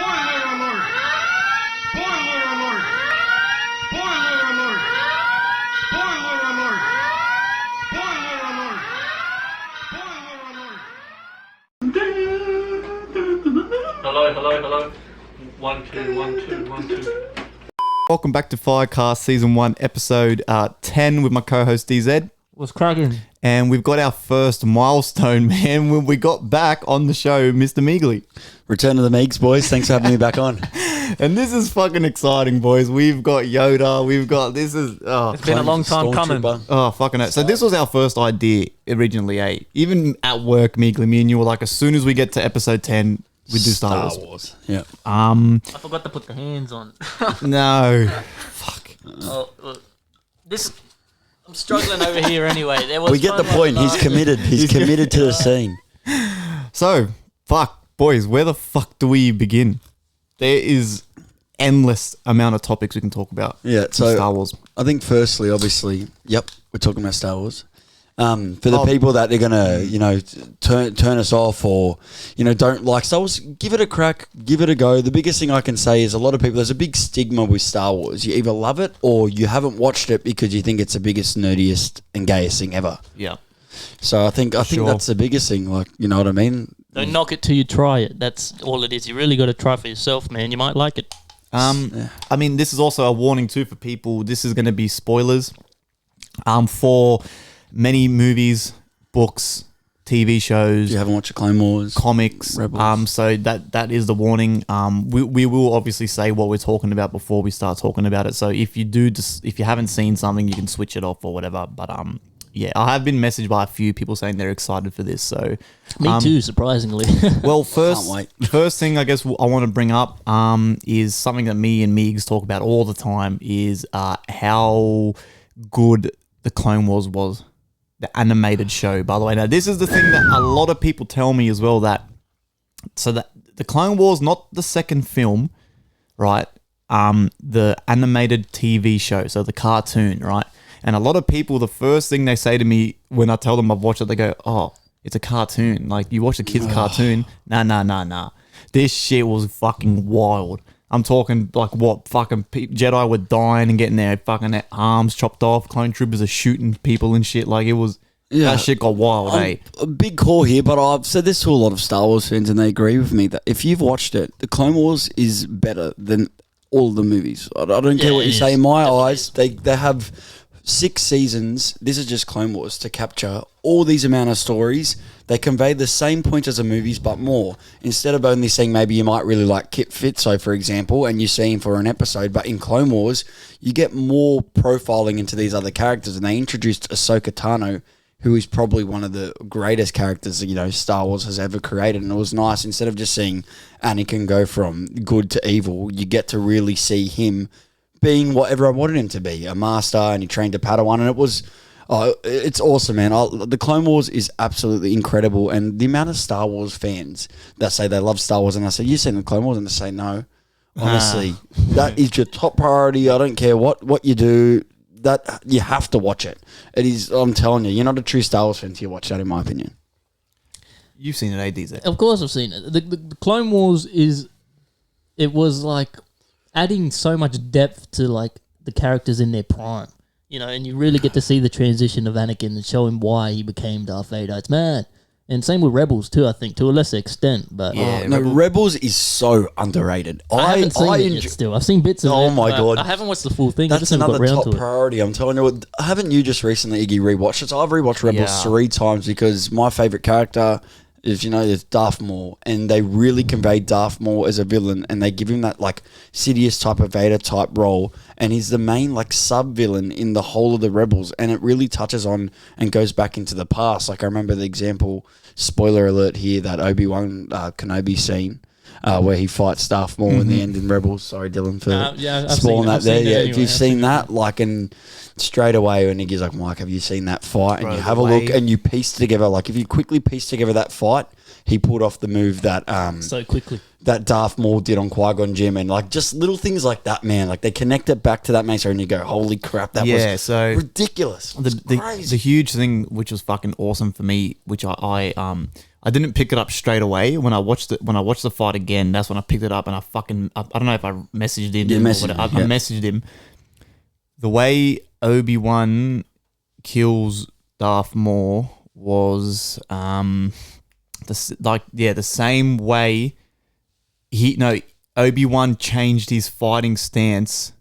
Hello. 1, 2. Welcome back to FireCast Season 1, Episode 10 with my co-host DZ. What's cracking? And we've got our first milestone, man, when we got back on the show, Mr.Meegley. Return to the Meegs, boys. Thanks for having me back on. And this is fucking exciting, boys. We've got Yoda. It's been a long time coming. Oh, fucking hell. So this was our first idea originally, eh? Even at work, Meegley, me and you were like, as soon as we get to Episode 10, we do Star Wars. Yeah. I forgot to put the hands on. No. Fuck. Oh, look, I'm struggling over here anyway. We get the point. He's committed. He's committed to the scene. So, boys, where the fuck do we begin? There is endless amount of topics we can talk about. Yeah, so Star Wars. I think firstly, obviously, we're talking about Star Wars. For the people that are gonna, turn us off or, don't like Star Wars, give it a crack, give it a go. The biggest thing I can say is a lot of people, there's a big stigma with Star Wars. You either love it or you haven't watched it because you think it's the biggest, nerdiest and gayest thing ever. Yeah. So I think that's the biggest thing. Like, you know what I mean? Don't knock it till you try it. That's all it is. You really got to try for yourself, man. You might like it. I mean, this is also a warning too for people. This is going to be spoilers. For many movies, books, TV shows. You haven't watched the Clone Wars, comics. Rebels. So that is the warning. We will obviously say what we're talking about before we start talking about it. So if you haven't seen something, you can switch it off or whatever. But yeah, I have been messaged by a few people saying they're excited for this. So me too, surprisingly. Well, first thing I guess I want to bring up is something that me and Meegs talk about all the time is how good the Clone Wars was. The animated show, by the way. Now, this is the thing that a lot of people tell me as well, that the Clone Wars, not the second film, right? The animated TV show, so the cartoon, right? And a lot of people, the first thing they say to me when I tell them I've watched it, they go, "Oh, it's a cartoon. Like, you watch a kid's cartoon? Nah. This shit was fucking wild." I'm talking like what fucking Jedi were dying and getting their fucking arms chopped off. Clone troopers are shooting people and shit. Like, it was, that shit got wild, eh? A big call here, but I've said this to a lot of Star Wars fans and they agree with me that if you've watched it, the Clone Wars is better than all of the movies. I don't care what you say. In my eyes, they have 6 seasons. This is just Clone Wars to capture all these amount of stories. They convey the same points as the movies, but more. Instead of only saying maybe you might really like Kit Fisto, for example, and you see him for an episode, but in Clone Wars, you get more profiling into these other characters. And they introduced Ahsoka Tano, who is probably one of the greatest characters, Star Wars has ever created. And it was nice. Instead of just seeing Anakin go from good to evil, you get to really see him being what everyone wanted him to be, a master, and he trained a Padawan, and it was... Oh, it's awesome, man. The Clone Wars is absolutely incredible, and the amount of Star Wars fans that say they love Star Wars, and I say, "You seen the Clone Wars?" and they say, "No." Honestly, that is your top priority. I don't care what you do. That you have to watch it. It is. I'm telling you, you're not a true Star Wars fan until you watch that. In my opinion, you've seen it, ADZ. Of course, I've seen it. The Clone Wars it was like adding so much depth to like the characters in their prime. And you really get to see the transition of Anakin and show him why he became Darth Vader. It's mad. And same with Rebels too, I think, to a lesser extent. But Rebels is so underrated. I haven't seen it yet still. I've seen bits of it. Oh my God. I haven't watched the full thing. That's another top priority. I'm telling you, haven't you just recently, Iggy, rewatched it? So I've rewatched Rebels 3 times because my favourite character is Darth Maul, and they really convey Darth Maul as a villain, and they give him that like Sidious type of Vader type role, and he's the main like sub villain in the whole of the Rebels, and it really touches on and goes back into the past. Like I remember the example, spoiler alert here, that Obi-Wan Kenobi scene where he fights Darth Maul in the end in Rebels. Sorry, Dylan, for spoiling that there. Yeah, if you've seen that, like, and straight away when Iggy's like, "Mike, have you seen that fight?" And you have a look and you piece together, like if you quickly piece together that fight, he pulled off the move that so quickly that Darth Maul did on Qui-Gon Jinn, and like just little things like that, man. Like they connect it back to that main story, and you go, "Holy crap, that was so ridiculous!" The huge thing, which was fucking awesome for me, which I I didn't pick it up straight away. When I watched the fight again, that's when I picked it up and I don't know if I messaged him. I messaged him. The way Obi-Wan kills Darth Maul was the same way Obi-Wan changed his fighting stance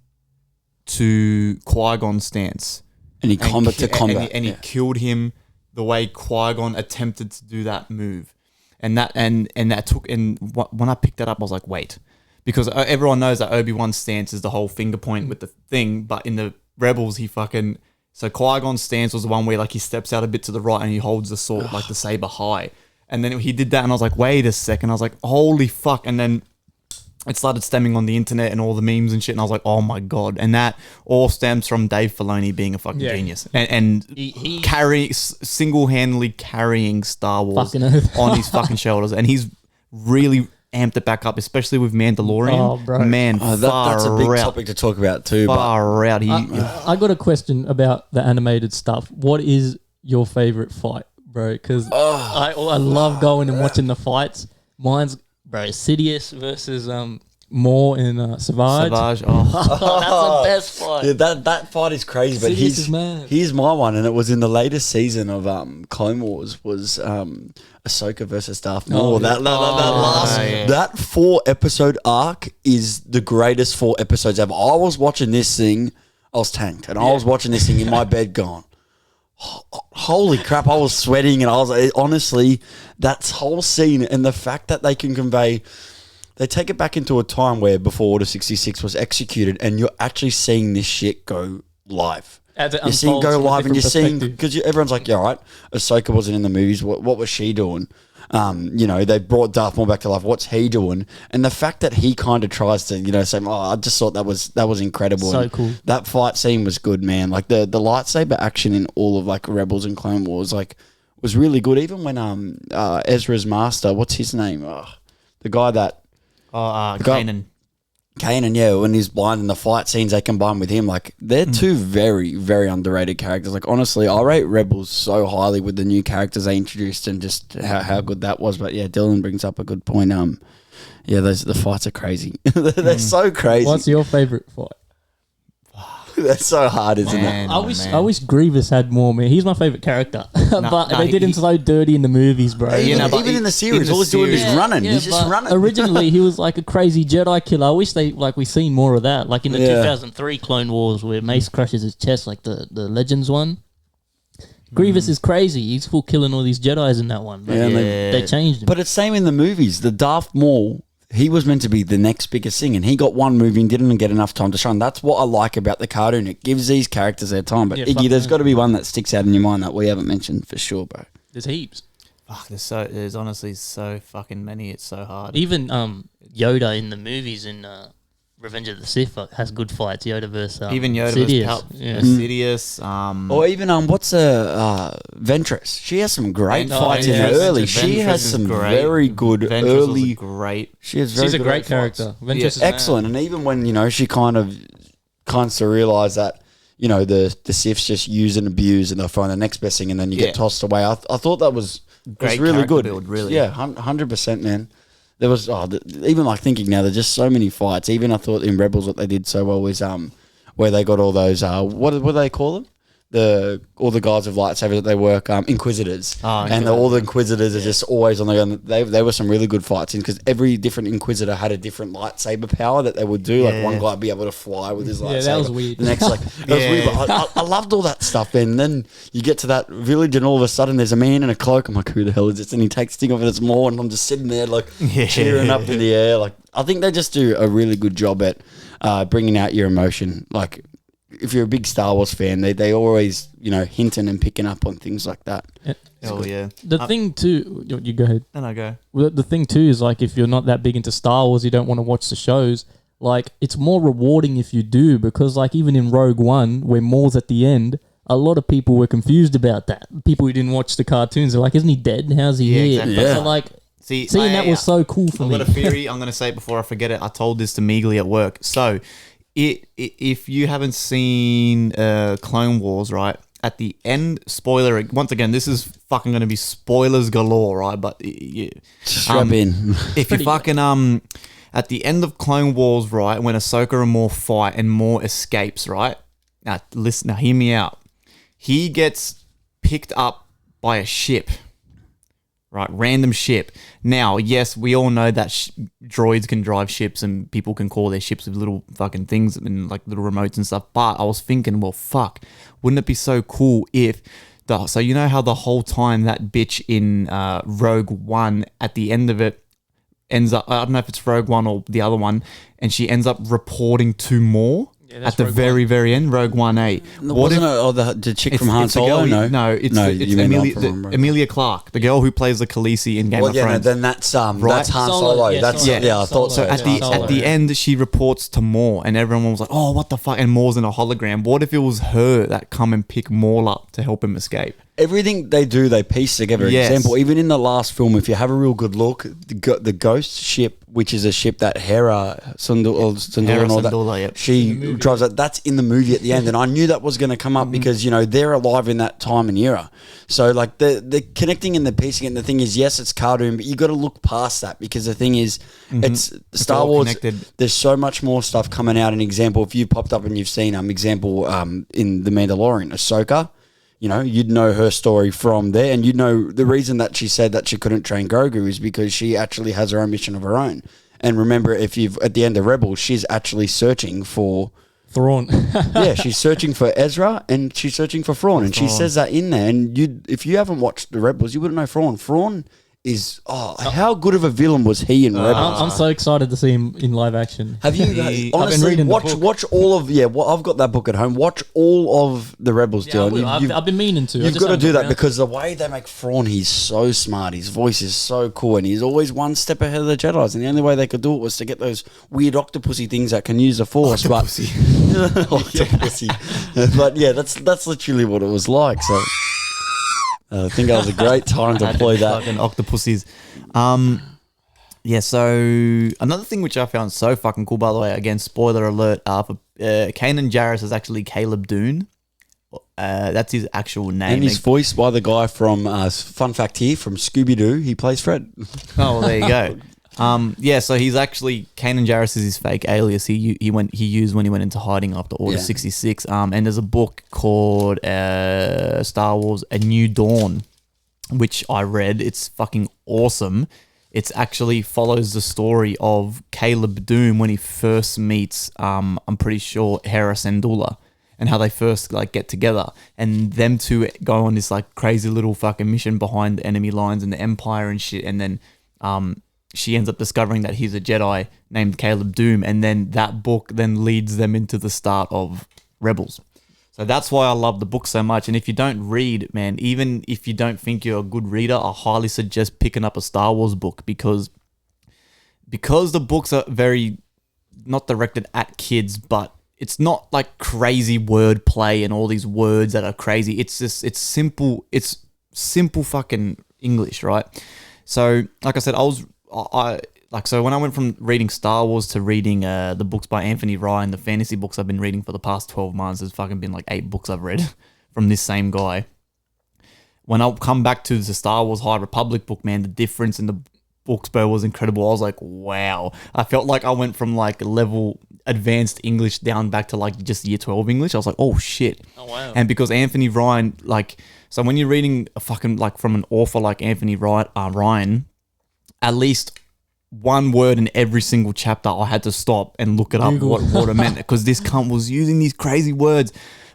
to Qui-Gon's stance. And he he killed him the way Qui-Gon attempted to do that move. And when I picked that up, I was like, wait. Because everyone knows that Obi-Wan's stance is the whole finger point with the thing, but in the Rebels, so Qui-Gon's stance was the one where like he steps out a bit to the right and he holds the sword, like the saber high. And then he did that and I was like, wait a second. I was like, holy fuck. And then it started stemming on the internet and all the memes and shit. And I was like, oh my God. And that all stems from Dave Filoni being a fucking genius. And he single-handedly carrying Star Wars on his fucking shoulders. And he's really amped it back up, especially with Mandalorian. Oh, bro. Man, that's a big topic to talk about too. Far out. I got a question about the animated stuff. What is your favorite fight, bro? Because I love going and watching the fights. Mine's... Bro, Sidious versus Maul and Savage. Savage, that's the best fight. Yeah, that fight is crazy. But here's my one, and it was in the latest season of Clone Wars. Was Ahsoka versus Darth Maul. That 4-episode arc is the greatest 4 episodes ever. I was watching this thing. I was tanked, and I was watching this thing in my bed, going, holy crap, I was sweating, and I was honestly, that whole scene and the fact that they can convey, they take it back into a time where before Order 66 was executed and you're actually seeing this shit go live. You're seeing it go live and you're seeing, because everyone's like, yeah, all right, Ahsoka wasn't in the movies, what was she doing? They brought Darth Maul back to life. What's he doing? And the fact that he kind of tries to, say, I just thought that was incredible. So cool. That fight scene was good, man. Like the lightsaber action in all of like Rebels and Clone Wars, like was really good. Even when Ezra's master, what's his name? The guy that Kanan, yeah, when he's blind in the fight scenes they combine with him, like they're two very, very underrated characters. Like honestly, I rate Rebels so highly with the new characters they introduced and just how good that was. But yeah, Dylan brings up a good point. The fights are crazy. They're so crazy. What's your favorite fight? That's so hard, isn't it? I wish Grievous had more, man. He's my favorite character. They did him so dirty in the movies, bro. Even in the series, all he's doing is running. He's just running. Originally, he was like a crazy Jedi killer. I wish we seen more of that. Like in the 2003 Clone Wars where Mace crushes his chest, like the Legends one. Grievous is crazy. He's full killing all these Jedis in that one. They changed him. But it's same in the movies. The Darth Maul, he was meant to be the next biggest thing, and he got one movie and didn't get enough time to shine. That's what I like about the cartoon. It gives these characters their time. But Iggy, there's got to be one that sticks out in your mind that we haven't mentioned for sure, bro. There's heaps. Fuck, there's honestly so fucking many. It's so hard. Even Yoda in the movies in Revenge of the Sith has good fights. Yoda versus even Yoda Sidious. Sidious. Or even what's Ventress? She has some great fights in her early. She has some very good Ventress early. Great. She's a great character. Ventress is excellent. And even when she kind of to realize that the Siths just use and abuse and they'll find the next best thing and then you get tossed away. I thought that was really good. Build, really. Yeah, 100%, man. There was even like thinking now. There's just so many fights. Even I thought in Rebels what they did so well was where they got all those what do they call them? All the guys with lightsabers that they work Inquisitors, all the Inquisitors are just always on the gun. They were some really good fights in because every different Inquisitor had a different lightsaber power that they would do. Like one guy would be able to fly with his lightsaber. Yeah, that was weird. The next that was weird. But I loved all that stuff. And then you get to that village and all of a sudden there's a man in a cloak. I'm like, who the hell is this? And he takes the thing off and it's more. And I'm just sitting there like cheering up in the air. Like I think they just do a really good job at bringing out your emotion. Like. If you're a big Star Wars fan, they always, hinting and picking up on things like that. Yeah. The thing too, you go ahead. Then I go. Well, the thing too is like if you're not that big into Star Wars, you don't want to watch the shows. Like it's more rewarding if you do because like even in Rogue One, where Maul's at the end, a lot of people were confused about that. People who didn't watch the cartoons are like, isn't he dead? How's he here? Exactly. So like. Seeing that was so cool for me. I've got a theory. I'm going to say it before I forget it. I told this to Meegley at work. So. If you haven't seen Clone Wars, right, at the end, spoiler once again, this is fucking going to be spoilers galore, right? But Strap in. if you fucking at the end of Clone Wars, right, when Ahsoka and Maul fight and Maul escapes, right? Now listen, now hear me out. He gets picked up by a ship, right? Random ship. Now, yes, we all know that droids can drive ships and people can call their ships with little fucking things and like little remotes and stuff. But I was thinking, well, fuck, wouldn't it be so cool if so you know how the whole time that bitch in Rogue One at the end of it ends up, I don't know if it's Rogue One or the other one, and she ends up reporting to Maul. Yeah, at the very end, Rogue One 8. Wasn't it the chick from Han Solo? No, it's Emilia Clarke, the girl who plays the Khaleesi in Game of Thrones. Then that's that's Han Solo. I thought so. At the end, she reports to Maul, and everyone was like, "Oh, what the fuck?" And Maul's in a hologram. What if it was her that come and pick Maul up to help him escape? Everything they do, they piece together. Yes. Example, even in the last film, if you have a real good look, the Ghost ship, which is a ship that Hera Syndulla, she drives that. That's in the movie at the end, and I knew that was going to come up because they're alive in that time and era. So like the connecting and the piecing, and the thing is, yes, it's cartoon, but you got to look past that because the thing is, it's Star Wars. Connected. There's so much more stuff coming out. An example, if you popped up and you've seen in The Mandalorian, Ahsoka. You'd know her story from there, and you'd know the reason that she said that she couldn't train Grogu is because she actually has her own mission of her own. And remember, at the end of Rebels, she's actually searching for Thrawn. Yeah, she's searching for Ezra and she's searching for Thrawn, and she says that in there. And if you haven't watched the Rebels, you wouldn't know Thrawn. Thrawn is how good of a villain was he in Rebels? I'm so excited to see him in live action. Have you honestly watch all of I've got that book at home. Watch all of the Rebels, Dylan. I've been meaning to. You've got to do that because the way they make Thrawn, he's so smart. His voice is so cool, and he's always one step ahead of the Jedi's. And the only way they could do it was to get those weird octopusy things that can use the Force. Octopussy. But yeah, that's literally what it was like. So. I think that was a great time to play that. Fucking octopuses. Yeah, so another thing which I found so fucking cool, by the way, again, spoiler alert, for Kanan Jarrus is actually Caleb Dune. That's his actual name. And he's voiced by the guy from, fun fact here, from Scooby-Doo. He plays Fred. Oh, well, there you go. Yeah, so he's actually Kanan Jarrus is his fake alias. He used when he went into hiding after Order 66. And there's a book called Star Wars: A New Dawn, which I read. It's fucking awesome. It's actually follows the story of Caleb Doom when he first meets I'm pretty sure Hera Syndulla, and how they first get together, and them two go on this crazy little fucking mission behind the enemy lines and the Empire and shit, and then she ends up discovering that he's a Jedi named Caleb Doom, and then that book then leads them into the start of Rebels. So that's why I love the book so much. And if you don't read, man, even if you don't think you're a good reader, I highly suggest picking up a Star Wars book because the books are very not directed at kids, but it's not crazy word play and all these words that are crazy. It's simple fucking English, right? So like I said, so when I went from reading Star Wars to reading the books by Anthony Ryan, the fantasy books I've been reading for the past 12 months, there's fucking been 8 books I've read from this same guy. When I come back to the Star Wars High Republic book, man, the difference in the books, bro, was incredible. I was like, wow. I felt like I went from level advanced English down back to just year 12 English. I was like, oh shit. Oh wow. And because Anthony Ryan, so when you're reading a fucking from an author like Anthony Ryan, at least one word in every single chapter I had to stop and look it up what it meant, because this cunt was using these crazy words.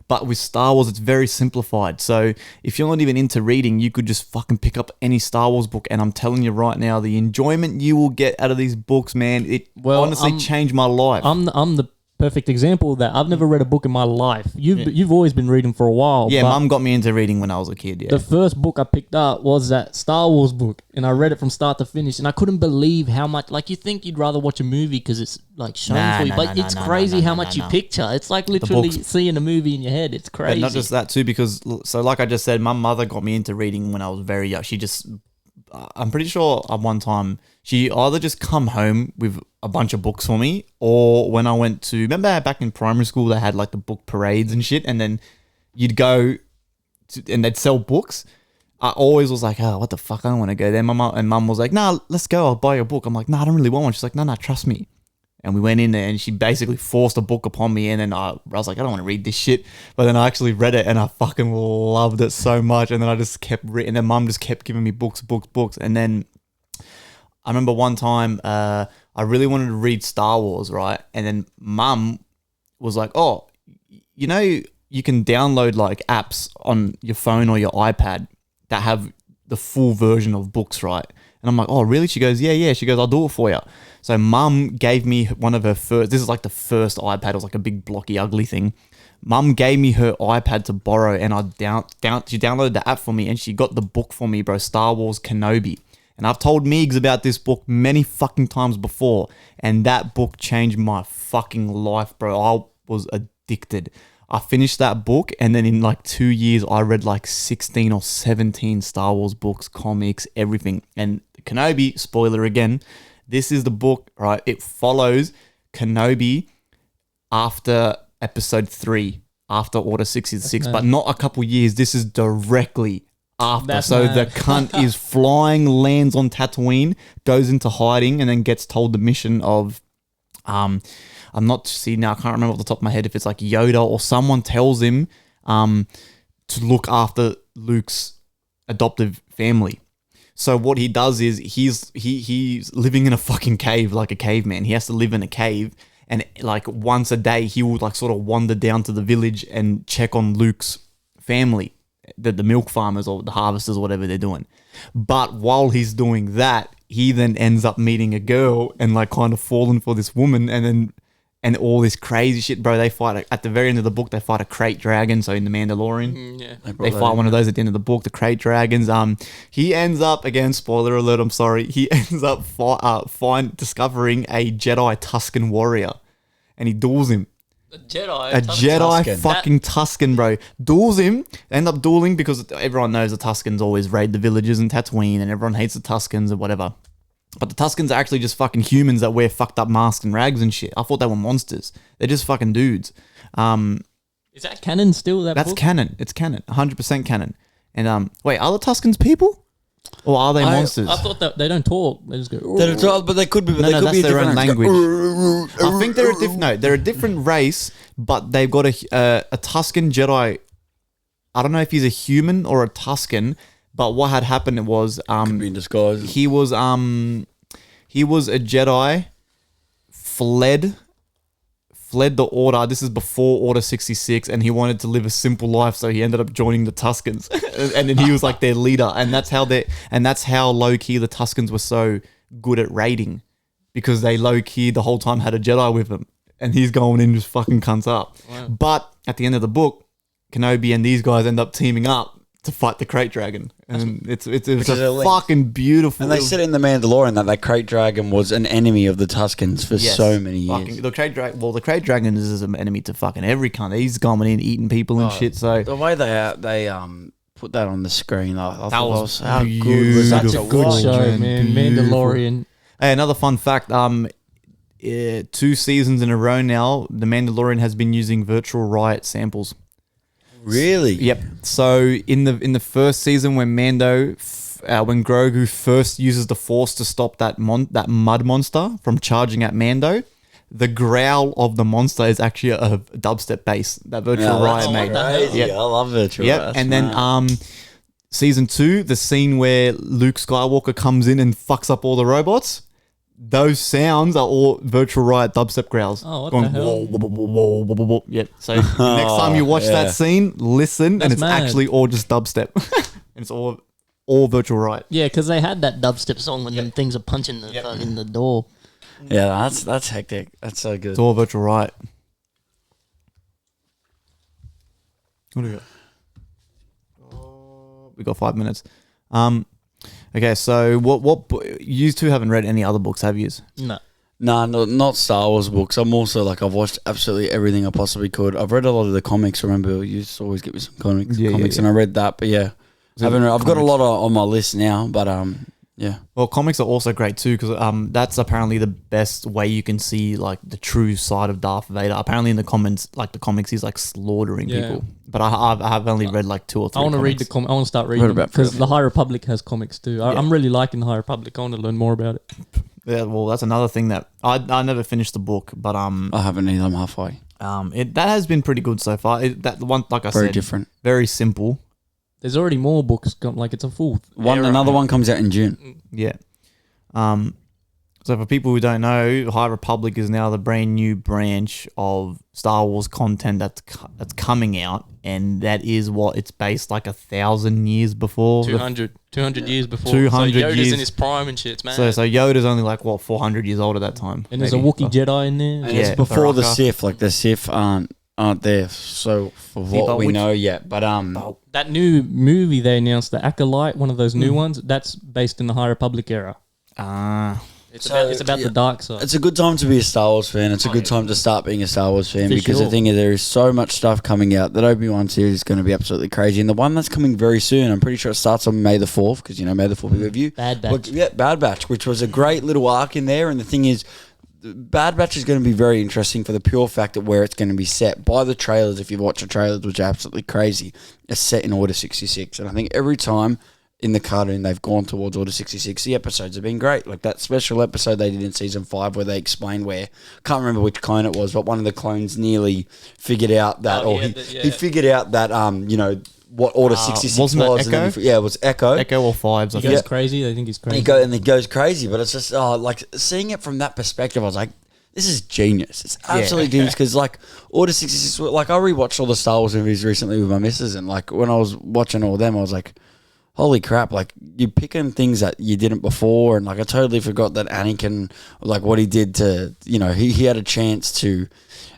But with Star Wars, it's very simplified. So if you're not even into reading, you could just fucking pick up any Star Wars book. And I'm telling you right now, the enjoyment you will get out of these books, man, it honestly changed my life. I'm the perfect example of that. I've never read a book in my life. You've always been reading for a while. Yeah, Mum got me into reading when I was a kid. Yeah. The first book I picked up was that Star Wars book, and I read it from start to finish, and I couldn't believe how much. You think you'd rather watch a movie because it's shown for you, but it's crazy how much you picture. It's literally seeing a movie in your head. It's crazy. But not just that too, because like I just said, my mother got me into reading when I was very young. She just, I'm pretty sure at one time she either just come home with a bunch of books for me, or when I went to, remember back in primary school, they had the book parades and shit, and then you'd go and they'd sell books, I always was like, oh, what the fuck, I don't want to go there. My mum was like, nah, let's go, I'll buy you a book. I'm like, nah, I don't really want one. She's like, no, trust me. And we went in there and she basically forced a book upon me, and then I was like, I don't want to read this shit. But then I actually read it and I fucking loved it so much. And then I just kept reading, and then mum just kept giving me books. And then I remember one time I really wanted to read Star Wars, right? And then mum was like, oh, you know, you can download like apps on your phone or your iPad that have the full version of books, right? And I'm like, oh, really? She goes, yeah. She goes, I'll do it for you. So mum gave me one of her first, this is like the first iPad. It was like a big blocky ugly thing. Mum gave me her iPad to borrow, and she downloaded the app for me, and she got the book for me, bro, Star Wars Kenobi. And I've told Meegs about this book many fucking times before, and that book changed my fucking life, bro. I was addicted. I finished that book, and then in like 2 years, I read like 16 or 17 Star Wars books, comics, everything. And Kenobi, spoiler again, this is the book, right? It follows Kenobi after episode 3, after Order 66, but not a couple years. This is directly after. That's so mad. the cunt is flying, lands on Tatooine, goes into hiding, and then gets told the mission of I'm not now I can't remember off the top of my head if it's like Yoda or someone tells him to look after Luke's adoptive family. So what he does is he's living in a fucking cave like a caveman. He has to live in a cave, and like once a day he would like sort of wander down to the village and check on Luke's family, the milk farmers or the harvesters or whatever they're doing. But while he's doing that, he then ends up meeting a girl and like kind of falling for this woman, and all this crazy shit, bro. They fight at the very end of the book. They fight a crate dragon. So in the Mandalorian, they fight one of those at the end of the book. The crate dragons. He ends up, again, spoiler alert. I'm sorry. He ends up discovering a Jedi Tusken warrior, and he duels him. A Jedi Jedi fucking Tusken, bro. Duels him. They end up dueling because everyone knows the Tuskens always raid the villages in Tatooine, and everyone hates the Tuskens or whatever. But the Tuskens are actually just fucking humans that wear fucked up masks and rags and shit. I thought they were monsters. They're just fucking dudes. Is that canon still? That's book? Canon. It's canon. 100% canon. And wait, are the Tuskens people? Or are they monsters? I thought that they don't talk. They just go. They don't talk, but they could be. But they could that's be a their own different language. I think they're a different. No, they're a different race, but they've got a Tusken Jedi. I don't know if he's a human or a Tusken, but what had happened was could be in disguise. he was a Jedi, fled the Order. This is before Order 66, and he wanted to live a simple life, so he ended up joining the Tuskens, and then he was like their leader, and that's how low key the Tuskens were so good at raiding, because they low key the whole time had a Jedi with them, and he's going in just fucking cunts up. Wow. But at the end of the book, Kenobi and these guys end up teaming up to fight the crate dragon, and it's a fucking beautiful. And they said in the Mandalorian that crate dragon was an enemy of the Tuskens for so many years. The crate dragon is an enemy to fucking every cunt. He's going in eating people and shit. So the way they put that on the screen, I thought that was how beautiful. good was that? Such a good show, man. Beautiful. Mandalorian. Hey, another fun fact. 2 seasons in a row now, the Mandalorian has been using virtual riot samples. Really? Yep. So in the first season, when when Grogu first uses the Force to stop that mud monster from charging at Mando, the growl of the monster is actually a dubstep bass that virtual riot made. Yep. I love virtual. Yep. And then season 2, the scene where Luke Skywalker comes in and fucks up all the robots. Those sounds are all virtual riot dubstep growls. Oh, what going, the hell? Whoa, whoa, whoa, whoa, whoa, whoa. Yep. So next time you watch that scene, listen, That's and it's mad. actually all just dubstep. And it's all virtual riot. Yeah, because they had that dubstep song when them things are punching in the door. Yeah, that's hectic. That's so good. It's all virtual riot. What do we got? We got 5 minutes. Okay, so what you two haven't read any other books, have you? No. Nah, not Star Wars books. I'm also like, I've watched absolutely everything I possibly could. I've read a lot of the comics. Remember, you used to always get me some comics, and I read that. But yeah, I've got a lot on my list now. But yeah. Well, comics are also great too, because that's apparently the best way you can see like the true side of Darth Vader. Apparently in the comics, he's like slaughtering people. but I've only read like 2 or 3. I want to read the I want to start reading about because the High Republic has comics too. I'm really liking the High Republic. I want to learn more about it. Yeah, well, that's another thing that I never finished the book, but I haven't either. I'm halfway. that has been pretty good so far. That one, like I said, Very different. very simple. There's already more books. Like it's a full. Another one comes out in June. Yeah. So for people who don't know, High Republic is now the brand new branch of Star Wars content that's coming out, and that is what it's based like 1,000 years before. 200 years before. 200 so Yoda's years. in his prime and shit, man. So Yoda's only like 400 years old at that time. And there's a maybe. Wookiee Jedi in there. And it's before the Sith. Like the Sith aren't there. So for what we know yet, but That new movie they announced, the Acolyte, one of those new ones, that's based in the High Republic era. It's about the dark side. It's a good time to be a Star Wars fan. It's a good time to start being a Star Wars fan For because sure. the thing is, there is so much stuff coming out. That Obi-Wan series is going to be absolutely crazy, and the one that's coming very soon, I'm pretty sure it starts on May the 4th because May the 4th review. Bad Batch. Bad Batch, which was a great little arc in there. And the thing is, Bad Batch is going to be very interesting for the pure fact of where it's going to be set. By the trailers, if you watch the trailers, which are absolutely crazy, it's set in Order 66, and I think every time in the cartoon they've gone towards Order 66, the episodes have been great. Like that special episode they did in season 5 where they explained where, can't remember which clone it was, but one of the clones nearly figured out that, he figured out that what Order 66 wasn't was. it Echo? And then it was Echo. Echo or Fives. He goes crazy. They think he's crazy. He goes crazy, but it's just like seeing it from that perspective. I was like, this is genius. It's absolutely genius because like Order 66. Like I rewatched all the Star Wars movies recently with my missus, and like when I was watching all of them, I was like, holy crap, like you're picking things that you didn't before, and like I totally forgot that Anakin, like what he did to, he had a chance to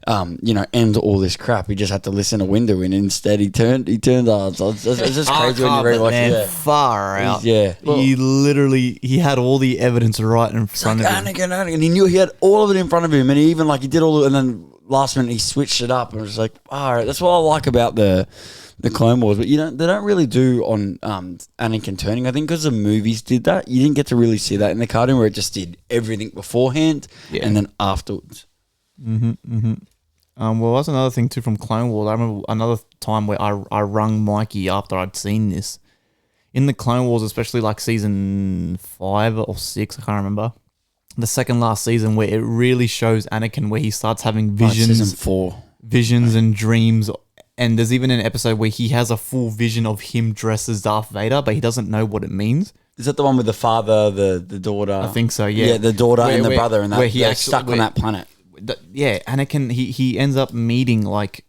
end all this crap. He just had to listen to Windu, and instead he turned on. So it's just crazy when you read like far out. Yeah. He had all the evidence right in front of him. Anakin, he knew he had all of it in front of him, and he even he did all, and then last minute he switched it up, and it was like, all right, that's what I like about the Clone Wars, but they don't really do on Anakin turning. I think because the movies did that, you didn't get to really see that in the cartoon where it just did everything beforehand and then afterwards. Well, that's another thing too from Clone Wars. I remember another time where I rung Mikey after I'd seen this. In the Clone Wars, especially like season 5 or 6, I can't remember. The second last season where it really shows Anakin where he starts having visions. Season 4. Visions and dreams. And there's even an episode where he has a full vision of him dressed as Darth Vader, but he doesn't know what it means. Is that the one with the father, the daughter? I think so, yeah. Yeah, the daughter and the brother, and where he they're actually, stuck on that planet. Anakin, he ends up meeting like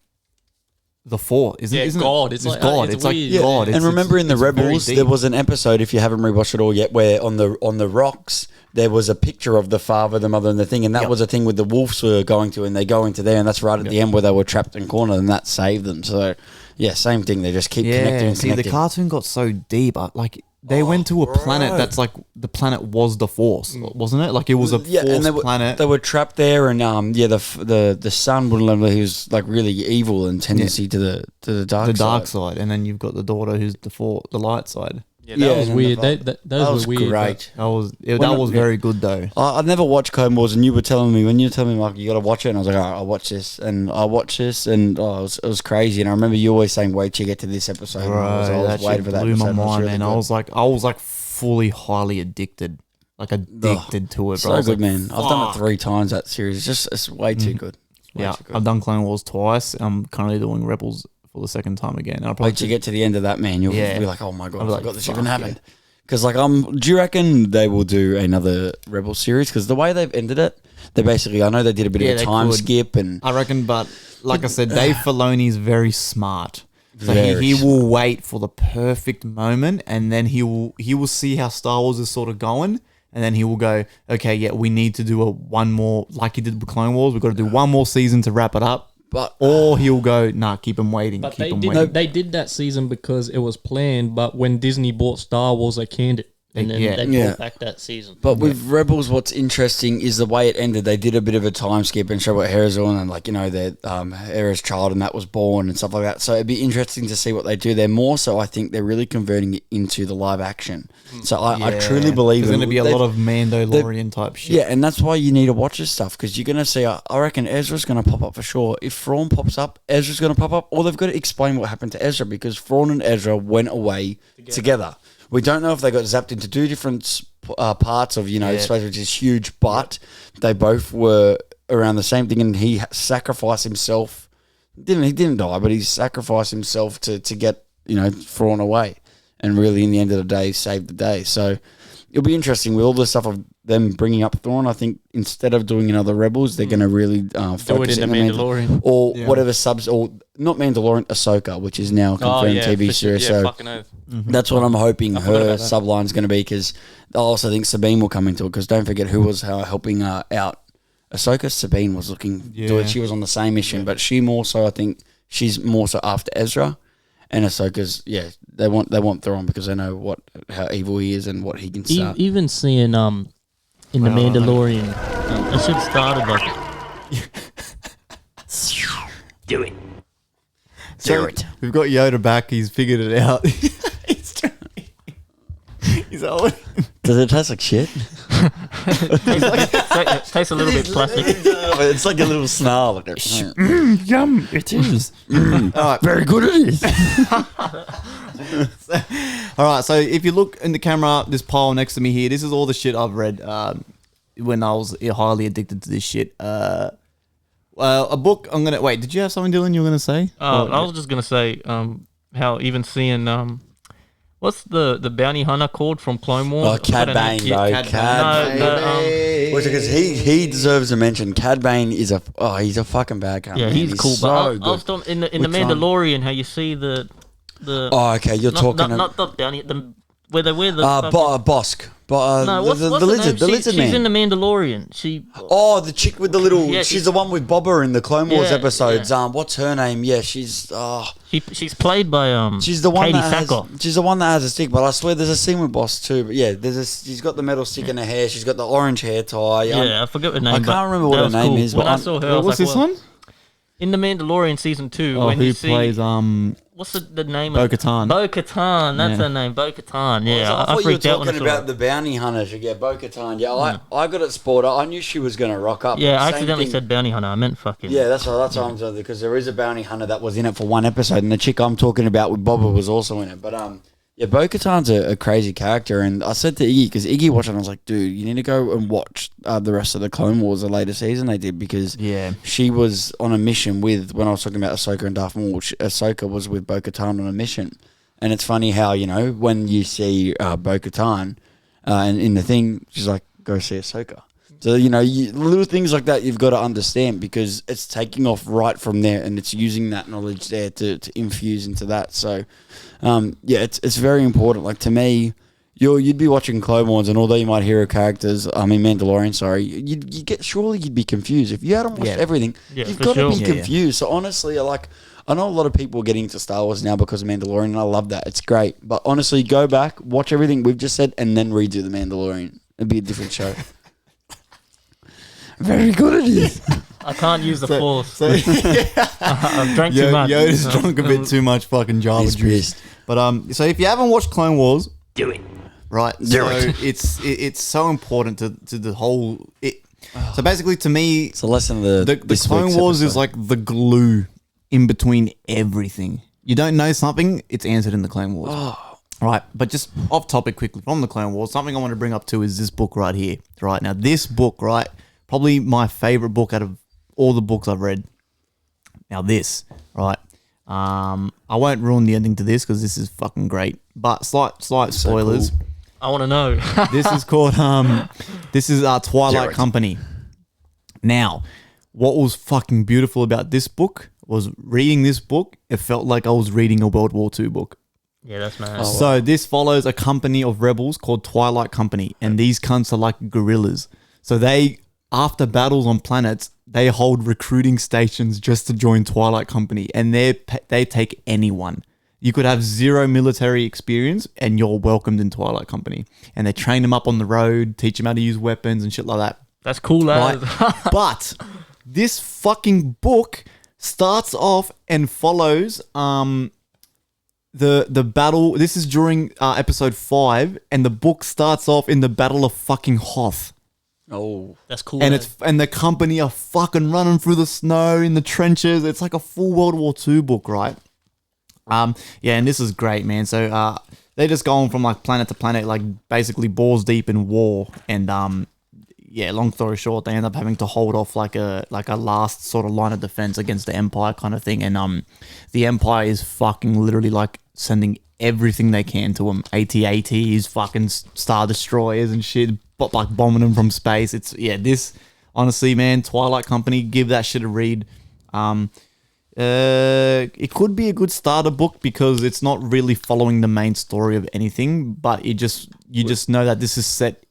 the Force. Isn't God. It? It's like God. it's It's like weird. God. And remember in the it's very Rebels, deep. there was an episode, if you haven't rewatched it all yet, where on the rocks there was a picture of the father, the mother, and the thing, and that was a thing with the wolves were going to, and they go into there, and that's right at the end where they were trapped and cornered, and that saved them. So, yeah, same thing. They just keep connecting and connecting. The cartoon got so deep. They went to a planet that's like the planet was the Force, wasn't it? Like it was a Force planet. They were trapped there, and the son wouldn't let them. He was like really evil and tendency to the dark side, and then you've got the daughter who's the light side. Yeah, that was weird. Those were weird. Great. That was very good though. I've never watched Clone Wars, and you were telling me Mark, you got to watch it, and I was like, all right, I'll watch this, and I watched this, and it was crazy. And I remember you always saying, "Wait till you get to this episode." Right, I was waiting for that. Blew my episode, mind, really man. I was like fully highly addicted, to it. Bro. So good, man. I've done it 3 times. That series, it's way too good. I've done Clone Wars twice. I'm currently doing Rebels for the second time again. And I'll probably wait till you get to the end of that, man. You'll be like, "Oh my god, I forgot this even happened." Because do you reckon they will do another Rebel series? Because the way they've ended it, they basically, I know they did a bit of a time skip, and I reckon, but like I said, Dave Filoni is very smart. So Very he will wait for the perfect moment, and then he will see how Star Wars is sort of going, and then he will go, okay, yeah, we need to do one more, like he did with Clone Wars. We've got to do one more season to wrap it up. Or he'll go, nah, keep him waiting. But they did that season because it was planned, but when Disney bought Star Wars, they canned it. and then Yeah. they Yeah. brought back that season. But with Rebels, what's interesting is the way it ended. They did a bit of a time skip and show what Hera's on, and like, you know, their Hera's child and that was born and stuff like that. So it'd be interesting to see what they do there. More so, I think they're really converting it into the live action. So I truly believe there's going to be a they've- lot of Mandalorian type shit. Yeah, and that's why you need to watch this stuff, because you're going to see, I reckon Ezra's going to pop up for sure. If Thrawn pops up, Ezra's going to pop up, or they've got to explain what happened to Ezra, because Thrawn and Ezra went away together. We don't know if they got zapped into two different parts of, space, which is huge, but they both were around the same thing, and he sacrificed himself. He didn't die, but he sacrificed himself to get, Thrawn away, and really, in the end of the day, saved the day. So it'll be interesting with all the stuff of them bringing up Thrawn. I think instead of doing another Rebels, they're going to really focus in the Mandalorian. or whatever subs, or not Mandalorian, Ahsoka, which is now a confirmed TV series. So fucking oath. that's what I'm hoping forgot her about that. subline's going to be, because I also think Sabine will come into it, because don't forget who was helping out Ahsoka. Sabine was she was on the same mission, but she more so, I think she's more so after Ezra, and Ahsoka's, they want Thrawn because they know how evil he is and what he can start. Even seeing in the Mandalorian, I should have started like Do it. So we've got Yoda back. He's figured it out. He's old. Does it taste like shit? it tastes a little bit plastic. It's like a little snarl. Like Yum, it is. All right, very good it is. all right. So if you look in the camera, this pile next to me here, this is all the shit I've read when I was highly addicted to this shit. A book. Wait. Did you have something, Dylan? You were gonna say? I was just gonna say how even seeing what's the bounty hunter called from Clone Wars? Oh, Cad Bane, bro. Cad Bane. Because he deserves a mention. Cad Bane is he's a fucking bad guy. Yeah, man. he's cool. So But I good. was talking in the Mandalorian, how you see the Oh, okay. You're talking not the bounty, where they wear the Bosk. no, what's the her lizard, name? the lizard man. She's in the Mandalorian. She The chick with the little. Yeah, she's the one with Boba in the Clone Wars Yeah, episodes. yeah. What's her name? Yeah, she's. she's played by She's the one Katie that Sackhoff. has. She's the one that has a stick. But I swear, there's a scene with Boss too. But yeah, she's got the metal stick in her hair. She's got the orange hair tie. Yeah, I forget her name. I but can't remember what that her was name cool. is, When but I saw her, I was What's like, this well, one? in the Mandalorian season 2, Oh, when who you see plays what's the name? Bo-Katan. Bo-Katan. That's Yeah. her name. Bo-Katan. Yeah, I I thought you were freaked out when I talking saw about it. the bounty hunter. Yeah, Bo-Katan. Yeah, I got it spotted. I knew she was going to rock up. Yeah, I Same accidentally thing- said bounty hunter. I meant fucking. Yeah, that's what I'm saying, because there is a bounty hunter that was in it for one episode, and the chick I'm talking about with Boba was also in it. But yeah, Bo-Katan's a crazy character, and I said to Iggy, because Iggy watched it, and I was like, dude, you need to go and watch the rest of the Clone Wars, the later season they did, because she was on a mission with, when I was talking about Ahsoka and Darth Maul, Ahsoka was with Bo-Katan on a mission. And it's funny how, when you see Bo-Katan and in the thing, she's like, go see Ahsoka. So, little things like that you've got to understand, because it's taking off right from there, and it's using that knowledge there to infuse into that. So, it's very important. Like, to me, you'd be watching Clone Wars, and although you might hear characters, Mandalorian, sorry, you'd be confused. If you hadn't watched everything, you've for got to sure. be Yeah, confused. So, honestly, I know a lot of people are getting into Star Wars now because of Mandalorian, and I love that. It's great. But honestly, go back, watch everything we've just said, and then redo The Mandalorian. It'd be a different show. Very good it is. I can't use the force. So I've drank too much. Yoda's drunk a bit too much fucking Java He's juice. pissed. But so if you haven't watched Clone Wars, Do it. right? So it's so important to the whole. So basically, to me, It's a lesson of the this Clone week's Wars is episode. like the glue in between everything. You don't know something, it's answered in the Clone Wars. Right, but just off topic quickly from the Clone Wars, something I want to bring up too is this book right here. Right now, this book, right, probably my favorite book out of all the books I've read. Now this, right, I won't ruin the ending to this because this is fucking great. But slight spoilers. cool. I want to know. This is called Twilight Company. Now, what was fucking beautiful about this book was reading this book, it felt like I was reading a World War II book. Yeah, that's mad. So this follows a company of rebels called Twilight Company, and these cunts are like guerrillas. So they, after battles on planets, they hold recruiting stations just to join Twilight Company, and they take anyone. You could have zero military experience and you're welcomed in Twilight Company. And they train them up on the road, teach them how to use weapons and shit like that. That's cool, Right? lad. But this fucking book starts off and follows the battle. This is during episode 5, and the book starts off in the Battle of fucking Hoth. Oh, That's cool. And lad. and the company are fucking running through the snow in the trenches. It's like a full World War II book, right? Yeah, and this is great, man. So they're just going from like planet to planet, like basically balls deep in war. And yeah, long story short, they end up having to hold off like a last sort of line of defense against the Empire kind of thing. And the Empire is fucking literally like sending everything they can to them. AT-ATs, fucking Star Destroyers and shit, but like bombing them from space. It's this honestly, man, Twilight Company, give that shit a read. It could be a good starter book because it's not really following the main story of anything, but you just know that this is set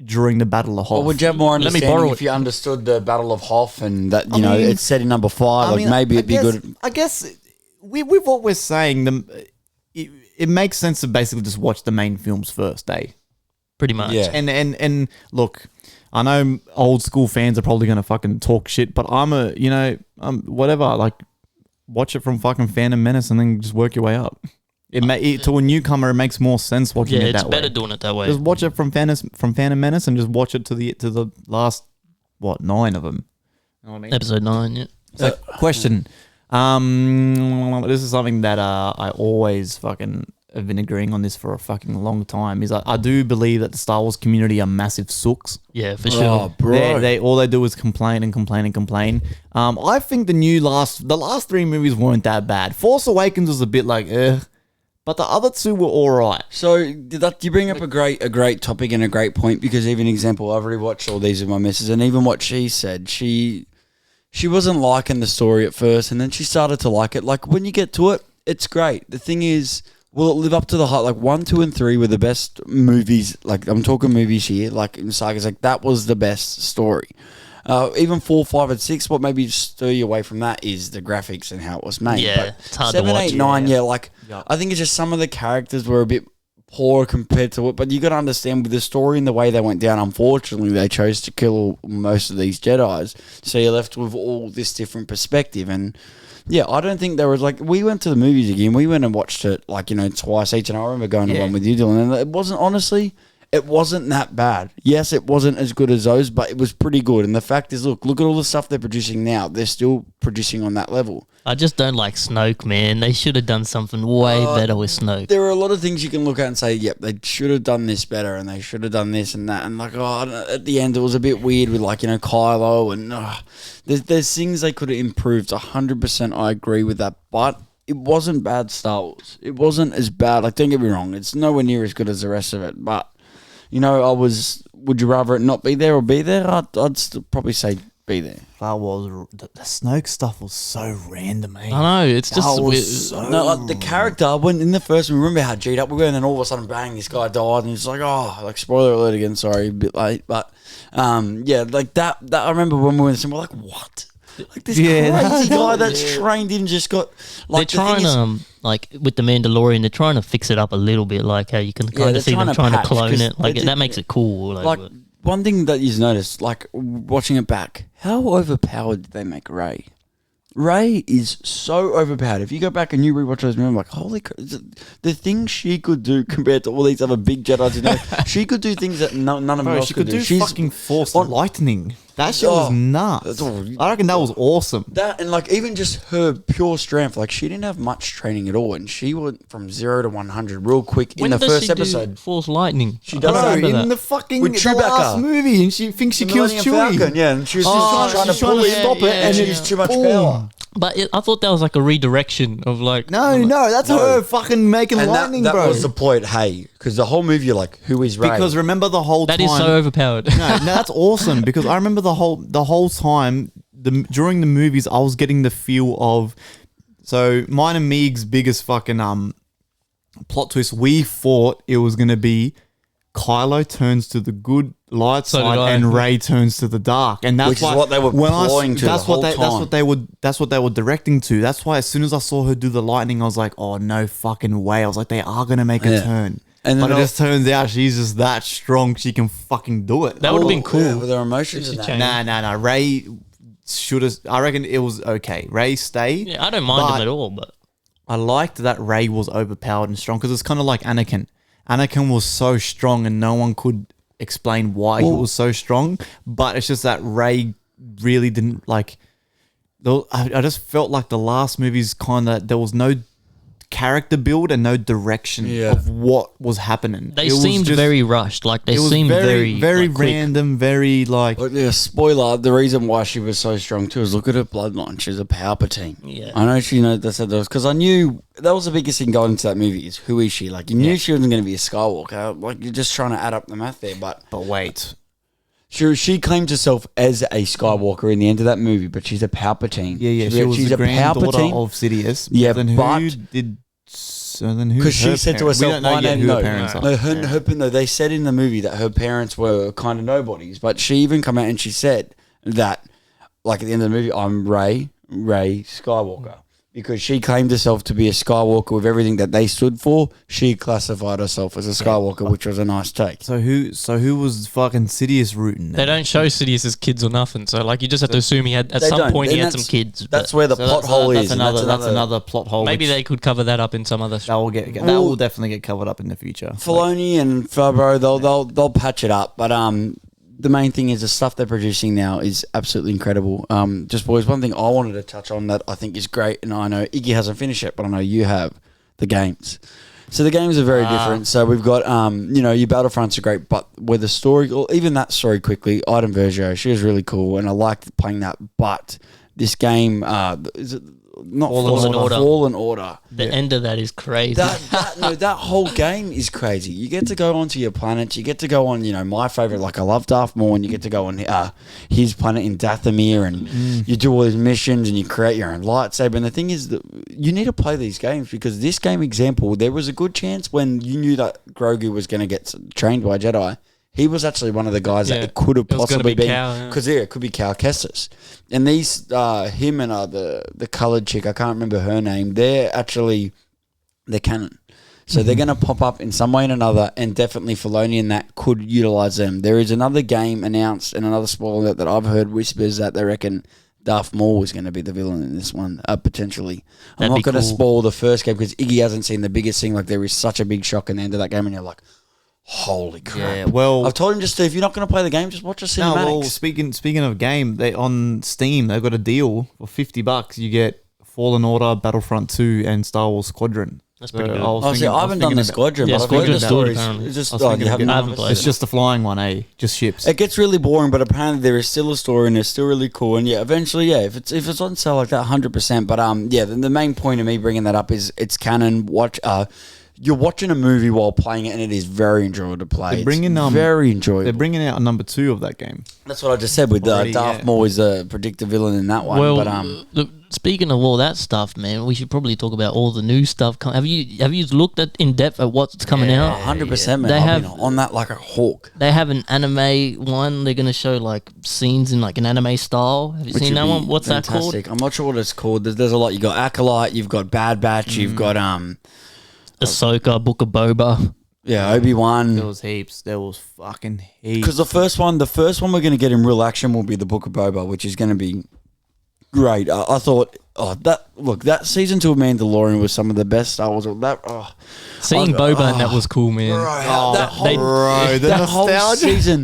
during the Battle of Hoth. well, would you have more Let me understanding borrow if you understood the Battle of Hoth and that you know it's set in number 5? Maybe it'd be good. I guess with what we're saying, it makes sense to basically just watch the main films first, eh? Pretty much. Yeah. And look, I know old school fans are probably gonna fucking talk shit, but I'm whatever. Like, watch it from fucking Phantom Menace and then just work your way up. To a newcomer, it makes more sense watching Yeah, it that it's way. better doing it that way. Just watch it from Phantom Menace and just watch it to the last 9 of them. You know what I mean? Episode 9, yeah. So, question. This is something that I always fucking have been agreeing on this for a fucking long time. Is I do believe that the Star Wars community are massive sooks. Yeah, for sure. Oh, bro. They all they do is complain and complain and complain. I think the last 3 movies weren't that bad. Force Awakens was a bit like, but the other 2 were all right. So you bring up a great topic and a great point, because even example, I've already watched all these with my missus, and even what she said, she wasn't liking the story at first, and then she started to like it. Like, when you get to it, it's great. The thing is, will it live up to the hype? Like 1, 2, and 3 were the best movies. Like, I'm talking movies here. Like in sagas, like that was the best story. Even 4, 5, and 6, what maybe stir you away from that is the graphics and how it was made. Yeah, but it's hard to 7, watch. 8, 9, Yeah. like I think it's just some of the characters were a bit poor compared to it. But you got to understand, with the story and the way they went down, unfortunately, they chose to kill most of these Jedis. So you're left with all this different perspective. And yeah, I don't think there was like, we went to the movies again. We went and watched it twice each. And I remember going to one with you, Dylan, and it wasn't that bad. Yes, it wasn't as good as those, but it was pretty good. And the fact is, look at all the stuff they're producing now. They're still producing on that level. I just don't like Snoke, man. They should have done something way better with Snoke. There are a lot of things you can look at and say, yep, they should have done this better, and they should have done this and that. And like, at the end, it was a bit weird with Kylo, and there's things they could have improved. 100%, I agree with that, but it wasn't bad Star Wars. It wasn't as bad. Like, don't get me wrong, it's nowhere near as good as the rest of it. But would you rather it not be there or be there? I'd still probably say be there. That was the Snoke stuff was so random, eh? I know, it's just That weird. was so No, like the character, when in the first one, remember how G'd up we were, and then all of a sudden, bang, this guy died, and it's like, spoiler alert again, sorry, a bit late, but, yeah, like that I remember when we were in the cinema, we're like, what? Like this crazy guy that's trained in just got, like, They're trying like with the Mandalorian, they're trying to fix it up a little bit, like how you can kind they're of see them trying to trying to patch, clone 'cause it. Like they that did- makes it cool. like, one thing that you've noticed, like, watching it back, how overpowered did they make Rey? Rey is so overpowered. If you go back and you rewatch those movies, I'm like, holy crap, the things she could do compared to all these other big Jedis, she could do things that none of them Bro, else she could could do She's fucking force on- lightning. That shit was nuts. that's all- I reckon that was awesome. that, and like even just her pure strength, like she didn't have much training at all, and she went from 0 to 100 real quick in the first episode. Force lightning. She I does don't Bro, remember in that. the fucking With the last Chewbacca. movie, and she thinks she kills Millennium Chewie. Falcon, yeah, and she was Oh, just trying to she's trying pull to it, stop it, and yeah, she used too much Boom. power. But I thought that was like a redirection of like. No, that's No. her fucking making And lightning, that bro. was the point, hey, because the whole movie, you're like, who is Rey? Because remember the whole That time. is so overpowered. no, that's awesome because I remember the whole time during the movies I was getting the feel of, so mine and Meeg's biggest fucking plot twist, we thought it was gonna be Kylo turns to the good light So did side I. and Rey turns to the dark, and that's Which is why, what they were when I s- ploying to That's the what whole they. time. That's what they were directing to. That's why as soon as I saw her do the lightning, I was like, oh no fucking way! I was like, they are gonna make a Yeah. turn, And but then it just turns out she's just that strong. She can fucking do it. That would have been cool. Yeah, with their emotions If and she that. changed. Nah. Ray should have. I reckon it was okay. Ray stay. Yeah, I don't mind But him at all, but I liked that Ray was overpowered and strong because it's kind of like Anakin. Anakin was so strong and no one could explain why he was so strong. But it's just that Ray really didn't like. I just felt like the last movies kind of there was no character build and no direction Yeah. of what was happening. they It was seemed just- very rushed. Like they It was seemed very like, quick. random, very like. But yeah, spoiler, the reason why she was so strong too is look at her bloodline. She's a Palpatine. Yeah. I know she knows that because I knew that was the biggest thing going into that movie is who is she? Like you knew she wasn't going to be a Skywalker. Like you're just trying to add up the math there. But Wait, she claims herself as a Skywalker in the end of that movie, but she's a Palpatine. yeah, she was she's the a granddaughter Palpatine. of Sidious. Yeah, then who but- did? So then who? Because she said to herself, we don't know "My yet name, who no, her parents are. no, no." They said in the movie that her parents were kind of nobodies, but she even come out and she said that, like at the end of the movie, I'm Ray Skywalker, because she claimed herself to be a Skywalker with everything that they stood for. She classified herself as a Skywalker, which was a nice take. So who was fucking Sidious rooting? They then? don't show Sidious as kids or nothing, so like you just have to assume he had at They some don't, point he and had some kids. That's but where the So plot hole that's is. and That's another plot hole. maybe which they could cover that up in some other. that will Well- definitely get covered up in the future. Filoni and Favreau, they'll patch it up, but the main thing is the stuff they're producing now is absolutely incredible. Just boys, one thing I wanted to touch on that I think is great, and I know Iggy hasn't finished it, but I know you have, the games. So the games are very different. So we've got, your Battlefronts are great, but with the story, or even that story quickly, Iden Vergio, she was really cool, and I liked playing that. But this game, is it not Fallen Order. Fallen Order. The end of that is crazy. That whole game is crazy. You get to go onto your planets. You get to go on, my favorite. Like I love Darth Maul, and you get to go on his planet in Dathomir, and you do all these missions, and you create your own lightsaber. And the thing is that you need to play these games because this game example, there was a good chance when you knew that Grogu was going to get trained by Jedi. He was actually one of the guys that it could have It was gonna possibly be been Cal, yeah. because it could be Cal Kestis. And these him and the coloured chick, I can't remember her name. They're canon, so they're going to pop up in some way or another, and definitely Filoni and that could utilize them. There is another game announced and another spoiler that I've heard whispers that they reckon Darth Maul is going to be the villain in this one, potentially. I'm That'd not be going to cool. spoil the first game because Iggy hasn't seen the biggest thing. Like there is such a big shock in the end of that game, and you're like, holy crap. Yeah, well, I've told him just if you're not going to play the game, just watch the cinematics. no, well, speaking of game, they on Steam they've got a deal for $50. You get Fallen Order, Battlefront 2, and Star Wars Squadron. That's pretty good. I haven't done the Squadron, Yeah, but I've heard the Squadron's good, stories. apparently. It's just, I was thinking you of haven't getting- I haven't played It's it. just the flying one, just ships. It gets really boring, but apparently there is still a story and it's still really cool. And yeah, eventually, if it's on sale like that, 100%. But the main point of me bringing that up is it's canon. You're watching a movie while playing it, and it is very enjoyable to play. They're bringing, it's very They're enjoyable. bringing out a number 2 of that game. That's what I just said with Already, Darth yeah. Maul is a predictive villain in that one. Well, but look, speaking of all that stuff, man, we should probably talk about all the new stuff. Have you looked at in depth at what's coming out? 100%, man. They I've have- been on that like a hawk. They have an anime one. They're gonna show like scenes in like an anime style. Have you Which seen would that be one? What's that fantastic. called? I'm not sure what it's called. There's a lot. You got Acolyte, you've got Bad Batch, you've got Ahsoka, Book of Boba. Yeah, Obi-Wan. There was heaps. There was fucking heaps. Because the first one we're going to get in real action will be the Book of Boba, which is going to be great. I thought, that season 2 of Mandalorian was some of the best Star Wars. Seeing Boba and that was cool, man. that whole, Bro, the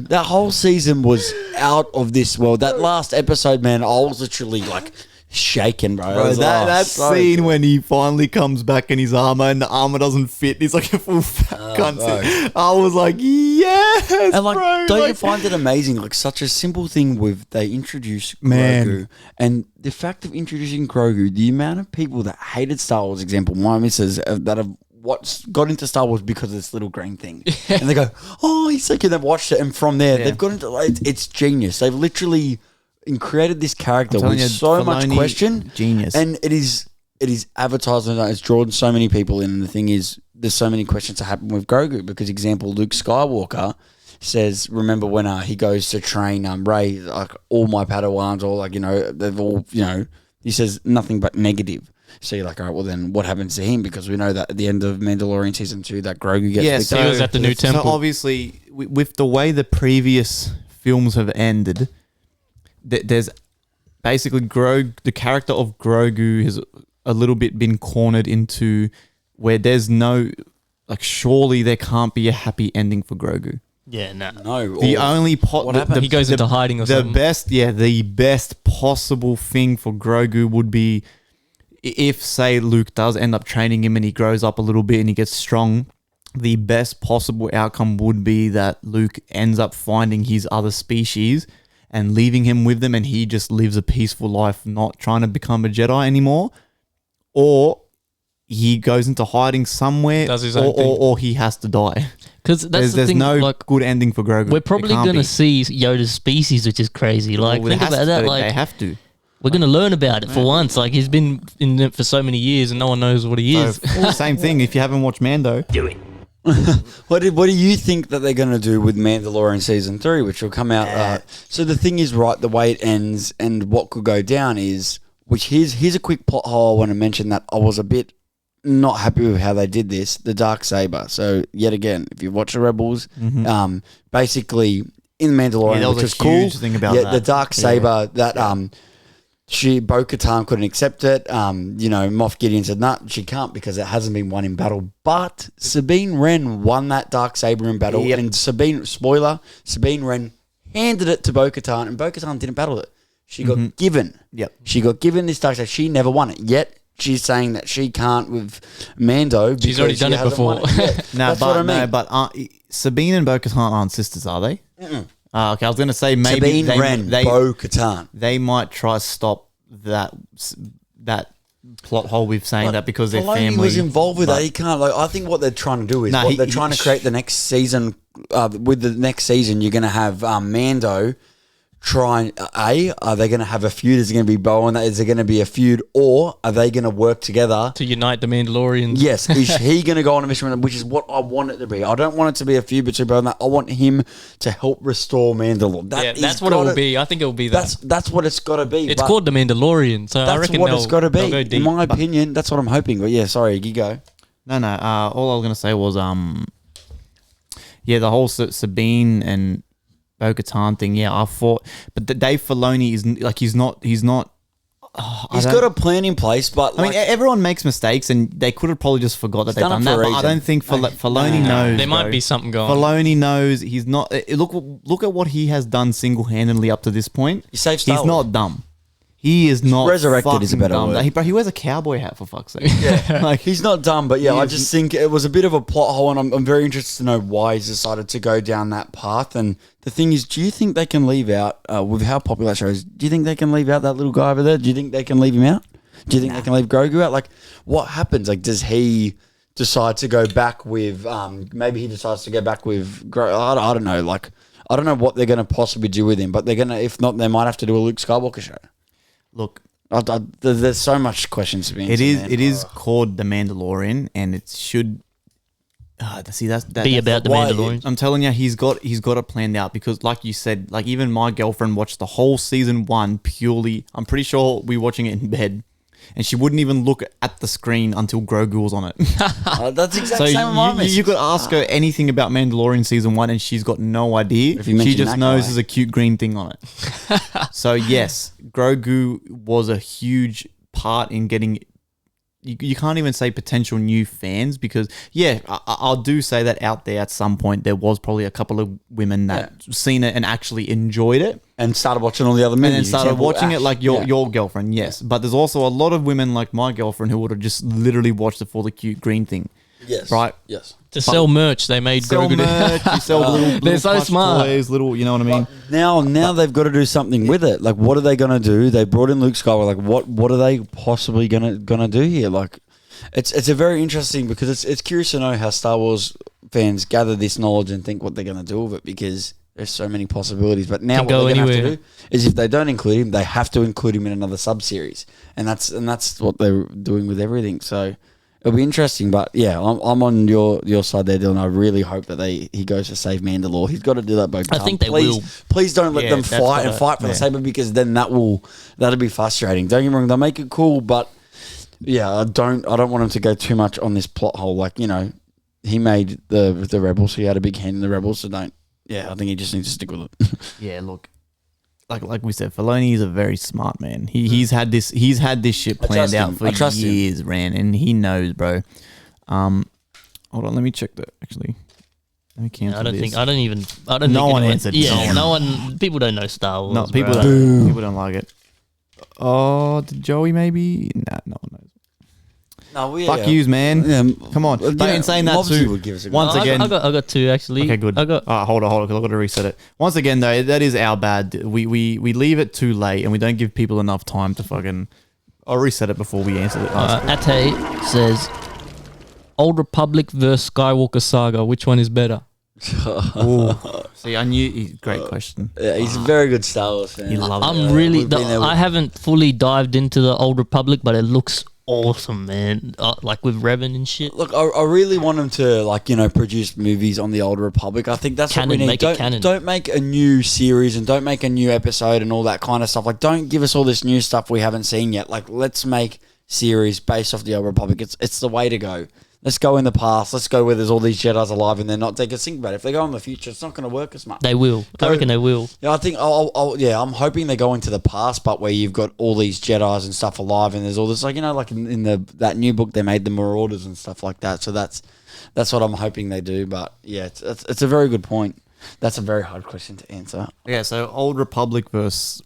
that whole season was out of this world. That last episode, man, I was literally like shaking, bro. I Bro, was that like, so scene good. when he finally comes back in his armor and the armor doesn't fit, he's like a full fat cunt. bro. I was like, yes, And like, bro. don't you like- find it amazing? Like, such a simple thing with they introduce Man. Grogu, and the fact of introducing Grogu, the amount of people that hated Star Wars, example, my missus, that have got into Star Wars because of this little green thing, and they go, "Oh, he's sick," and they've watched it, and from there they've got into it's genius. They've literally created this character telling with you, so much Filoni, question, genius. and it is advertised and it's drawn so many people in. And the thing is, there's so many questions that happen with Grogu because, example, Luke Skywalker says, remember when he goes to train Rey, like all my Padawans, all like, they've all, he says nothing but negative. So you're like, all right, well then what happens to him? Because we know that at the end of Mandalorian season 2 that Grogu gets he was at the new temple. So obviously, with the way the previous films have ended, there's basically the character of Grogu has a little bit been cornered into where there's no, like, surely there can't be a happy ending for Grogu. Yeah, no. No. The only what happened? He goes into hiding or something. The best possible thing for Grogu would be if, say, Luke does end up training him and he grows up a little bit and he gets strong. The best possible outcome would be that Luke ends up finding his other species and leaving him with them, and he just lives a peaceful life, not trying to become a Jedi anymore, or he goes into hiding somewhere, Does his own thing. or he has to die. Because There's the thing, no like, good ending for Grogu. we're probably It can't going to be. see Yoda's species, which is crazy. Like, Well, think it has about to- that. They Like, have to. we're going to learn about it for once. Like, he's been in it for so many years and no one knows what he is. So, same thing. If you haven't watched Mando, What do you think that they're going to do with Mandalorian season 3, which will come out? So the thing is, right, the way it ends and what could go down is, which here's a quick plot hole. I want to mention that I was a bit not happy with how they did this. The Darksaber. So yet again, if you watch the Rebels, basically in Mandalorian, there was which a was cool. huge thing about the that. Darksaber that Bo-Katan couldn't accept it. Moff Gideon said, nah, she can't because it hasn't been won in battle. But Sabine Wren won that Darksaber in battle. Yep. And Sabine Wren handed it to Bo-Katan, and Bo-Katan didn't battle it. She got given. Yep. She got given this Darksaber. She never won it. Yet she's saying that she can't with Mando because She's already done it hasn't won before. Yeah, no, that's what I mean. but Sabine and Bo-Katan aren't sisters, are they? Okay, I was going to say maybe Sabine Wren, Bo-Katan. they might try to stop that plot hole with saying that because their Filoni family was involved with but- that. He can't. Like, I think what they're trying to do is No, they're trying to create the next season. With the next season, you're going to have Mando trying. Are they going to have a feud? Is it going to be Bo and that? Is there going to be a feud, or are they going to work together? To unite the Mandalorians. Yes, is he going to go on a mission, which is what I want it to be. I don't want it to be a feud between Bo and that. I want him to help restore Mandalore. That's what it will be. I think it will be that. That's what it's got to be. It's but called the Mandalorian, so I That's reckon what it's got to be. they'll go In deep. my opinion, that's what I'm hoping. But yeah, sorry, you go. No. All I was going to say was the whole Sabine and Bo-Katan thing. Yeah, I thought, but Dave Filoni is like he's not. He's got a plan in place, but I mean, everyone makes mistakes, and they could have probably just forgot that they've done done it for that. a But I reason. don't think Filoni knows. There might bro. be something going on. Filoni knows he's not. Look at what he has done single-handedly up to this point. He saved Star He's Wars. not dumb. He is not Resurrected is a fucking better dumb. word. He wears a cowboy hat for fuck's sake. Yeah, like he's not dumb, but yeah, He I is- just think it was a bit of a plot hole, and I'm very interested to know why he's decided to go down that path. And the thing is, do you think they can leave out, with how popular that show is, do you think they can leave out that little guy over there? Do you think they can leave him out? Do you think they can leave Grogu out? Like, what happens? Like, does he decide to go back with, maybe he decides to go back with Grogu? I don't know. Like, I don't know what they're going to possibly do with him, but they're going to, if not, they might have to do a Luke Skywalker show. look, There's so much questions to be answered. it is called The Mandalorian, and it should. That's Be about the why- Mandalorian. I'm telling you, he's got it planned out because, like you said, like even my girlfriend watched the whole season 1 purely. I'm pretty sure we were watching it in bed, and she wouldn't even look at the screen until Grogu was on it. That's exactly So the same with my miss. you could ask her anything about Mandalorian season 1, and she's got no idea. If you She mention just that knows guy. there's a cute green thing on it. So yes, Grogu was a huge part in getting. You can't even say potential new fans because I'll do say that out there at some point there was probably a couple of women that seen it and actually enjoyed it And started watching all the other movies. and then started Example, watching it Ash. like your girlfriend, yes. But there's also a lot of women like my girlfriend who would have just literally watched it for the cute green thing. Yes. Right. Yes. To sell merch, they made Sell Grogu. merch, you sell little so plush smart. toys, little, you know what I mean? Now they've got to do something with it. Like, what are they going to do? They brought in Luke Skywalker. Like, what are they possibly gonna do here? Like, it's a very interesting because it's curious to know how Star Wars fans gather this knowledge and think what they're going to do with it because there's so many possibilities. But now Can what go they're going to have anywhere. to do is if they don't include him, they have to include him in another sub series, and that's what they're doing with everything. So it'll be interesting. But yeah, I'm on your side there, Dylan. I really hope that he goes to save Mandalore. He's got to do that, Bo. I think they will. Please don't let them fight for the saber, because then that'll be frustrating. Don't get me wrong, they'll make it cool, but yeah, I don't want him to go too much on this plot hole. Like, you know, he made the Rebels, so he had a big hand in the Rebels, so don't. Yeah, I think he just needs to stick with it. Yeah, look, like we said, Filoni is a very smart man. He's had this shit planned out for years, man, and he knows, bro. Hold on, let me check that. Actually, let me cancel this. No one answered. Yeah, no one. People don't know Star Wars. No, people don't like it. Oh, did Joey maybe? Nah, no one knows. No, Fuck yous, man. Yeah, come on. But in saying that too, once again, I got two actually. Okay, good. Hold on, because I've got to reset it. Once again, though, that is our bad. We leave it too late, and we don't give people enough time to fucking. I'll reset it before we answer it. Ate says, "Old Republic versus Skywalker Saga. Which one is better?" See, I knew. Great question. Yeah, he's a very good Star Wars fan. I haven't fully dived into the Old Republic, but it looks awesome, man. Like with Revan and shit. Look, I really want him to, like, you know, produce movies on the Old Republic. I think that's what we need. Don't make a new series and don't make a new episode and all that kind of stuff. Like, don't give us all this new stuff we haven't seen yet. Like, let's make series based off the Old Republic. It's the way to go. Let's go in the past. Let's go where there's all these Jedis alive and they're not. They can think about it. If they go in the future, it's not going to work as much. They will. I reckon they will. Yeah, I think. I'm hoping they go into the past, but where you've got all these Jedis and stuff alive, and there's all this, like, you know, like in that new book they made, the Marauders and stuff like that. So that's what I'm hoping they do. But yeah, it's a very good point. That's a very hard question to answer. Okay, so Old Republic versus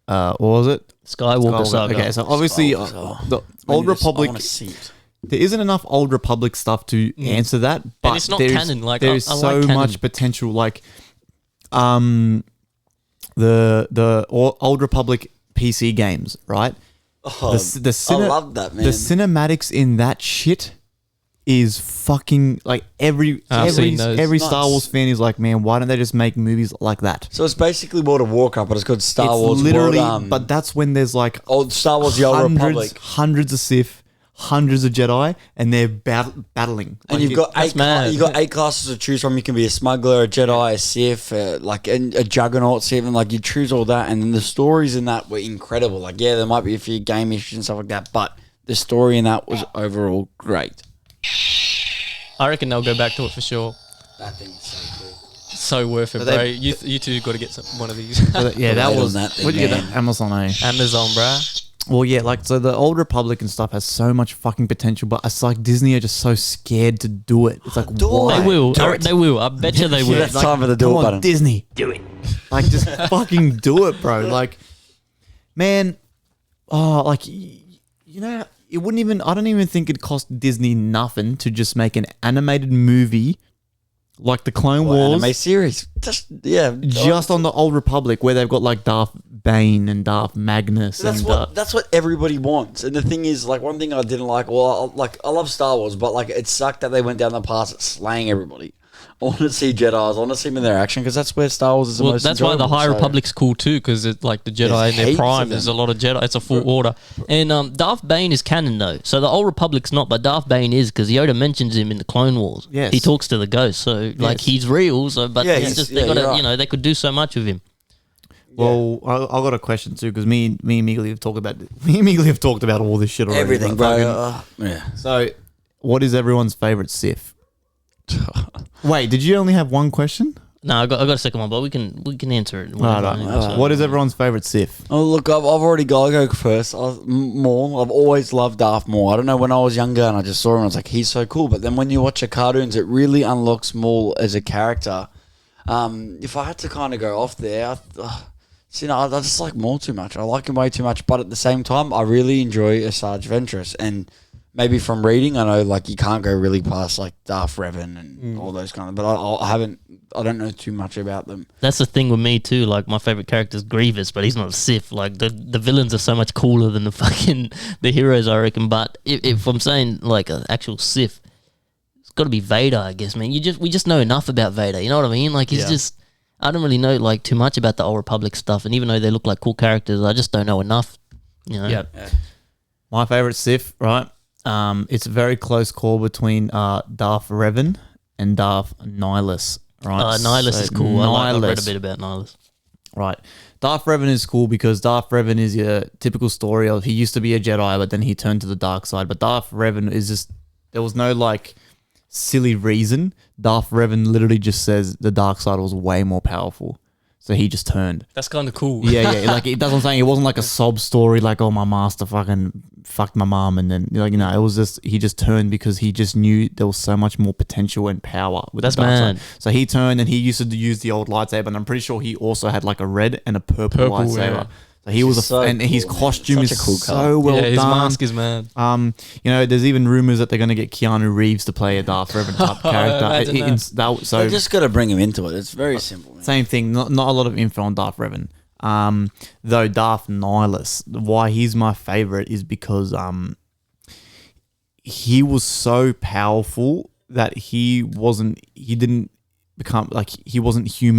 what was it? Skywalker Saga. Okay, so obviously the Old Republic. I want to see it. There isn't enough Old Republic stuff to answer that, but and it's not canon. Like, there's so much potential. Like, the Old Republic PC games, right? Oh, I love that, man. The cinematics in that shit is fucking like every Star Wars fan is like, man, why don't they just make movies like that? So it's basically World of Warcraft, but it's called Star Wars. Literally, but that's when there's like old Star Wars, the Old Republic, hundreds of Sith. Hundreds of Jedi, and they're battling. And like, you've got eight classes to choose from. You can be a smuggler, a Jedi, a Sith, like a Juggernaut Sith, and like you choose all that. And then the stories in that were incredible. Like, yeah, there might be a few game issues and stuff like that, but the story in that was overall great. I reckon they'll go back to it for sure. That thing is so cool. So worth it, bro. You two got to get one of these. What'd you get that? Amazon, Amazon, bruh. Well, yeah, like, so the Old Republic and stuff has so much fucking potential, but it's like Disney are just so scared to do it. It's like, why? They will. They will. I bet you they will. That's time for the do it button. Disney. Do it. Like, just fucking do it, bro. Like, man, like, you know, it wouldn't even, I don't even think it'd cost Disney nothing to just make an animated movie like the Clone Wars. Anime series. Just on the Old Republic where they've got like Darth Bane and Darth Magnus. That's what everybody wants. And the thing is, like, one thing I didn't like, I love Star Wars, but like, it sucked that they went down the path of slaying everybody. I want to see Jedi. I want to see them in their action because that's where Star Wars is the most that's why the High Republic's cool too, because it's like the Jedi in their prime. There's a lot of Jedi. It's a full order. And Darth Bane is canon though, so the Old Republic's not, but Darth Bane is, because Yoda mentions him in the Clone Wars. Yes, he talks to the ghost, so like he's real. So, but it's just they got to, they could do so much with him. Well, I got a question too, because me and Meegley have talked about all this shit already. Everything, bro. So, what is everyone's favorite Sith? Wait, did you only have one question? No, I got a second one, but we can answer it. What is everyone's favorite Sith? Oh, look, I've already got to go first. Maul. I've always loved Darth Maul. I don't know, when I was younger and I just saw him, I was like, he's so cool. But then when you watch the cartoons, it really unlocks Maul as a character. If I had to kind of go off there, I just like Maul too much. I like him way too much. But at the same time, I really enjoy Asajj Ventress. And maybe from reading, I know like you can't go really past like Darth Revan and all those kind of. But I don't know too much about them. That's the thing with me too. Like, my favorite character is Grievous, but he's not a Sith. Like, the villains are so much cooler than the heroes, I reckon. But if I'm saying like an actual Sith, it's got to be Vader, I guess, man. We just know enough about Vader. You know what I mean? Like, he's just. I don't really know like too much about the Old Republic stuff, and even though they look like cool characters, I just don't know enough. You know. Yeah. My favorite Sith, right? It's a very close call between Darth Revan and Darth Nihilus. Right, Nihilus is cool. I've read a Nihilus. bit about Nihilus. Right. Darth Revan is cool because Darth Revan is your typical story of he used to be a Jedi, but then he turned to the dark side. But Darth Revan is just, there was no like silly reason. Darth Revan literally just says the dark side was way more powerful. So he just turned. That's kind of cool. Yeah. Like, that's what I'm saying. It wasn't like a sob story like, oh, my master fucking fucked my mom. And then, like, it was just, he just turned because he just knew there was so much more potential and power with That's the dark mad. side. So he turned and he used to use the old lightsaber. And I'm pretty sure he also had like a red and a purple lightsaber. Yeah. So he was So and his cool, man. costume Such is a cool so colour. well yeah, his done. mask is mad. There's even rumors that they're going to get Keanu Reeves to play a Darth Revan type character. Imagine So They just got to bring him into it. It's very simple. Man. same thing. Not a lot of info on Darth Revan. Though Darth Nihilus, why he's my favorite is because he was so powerful that he wasn't human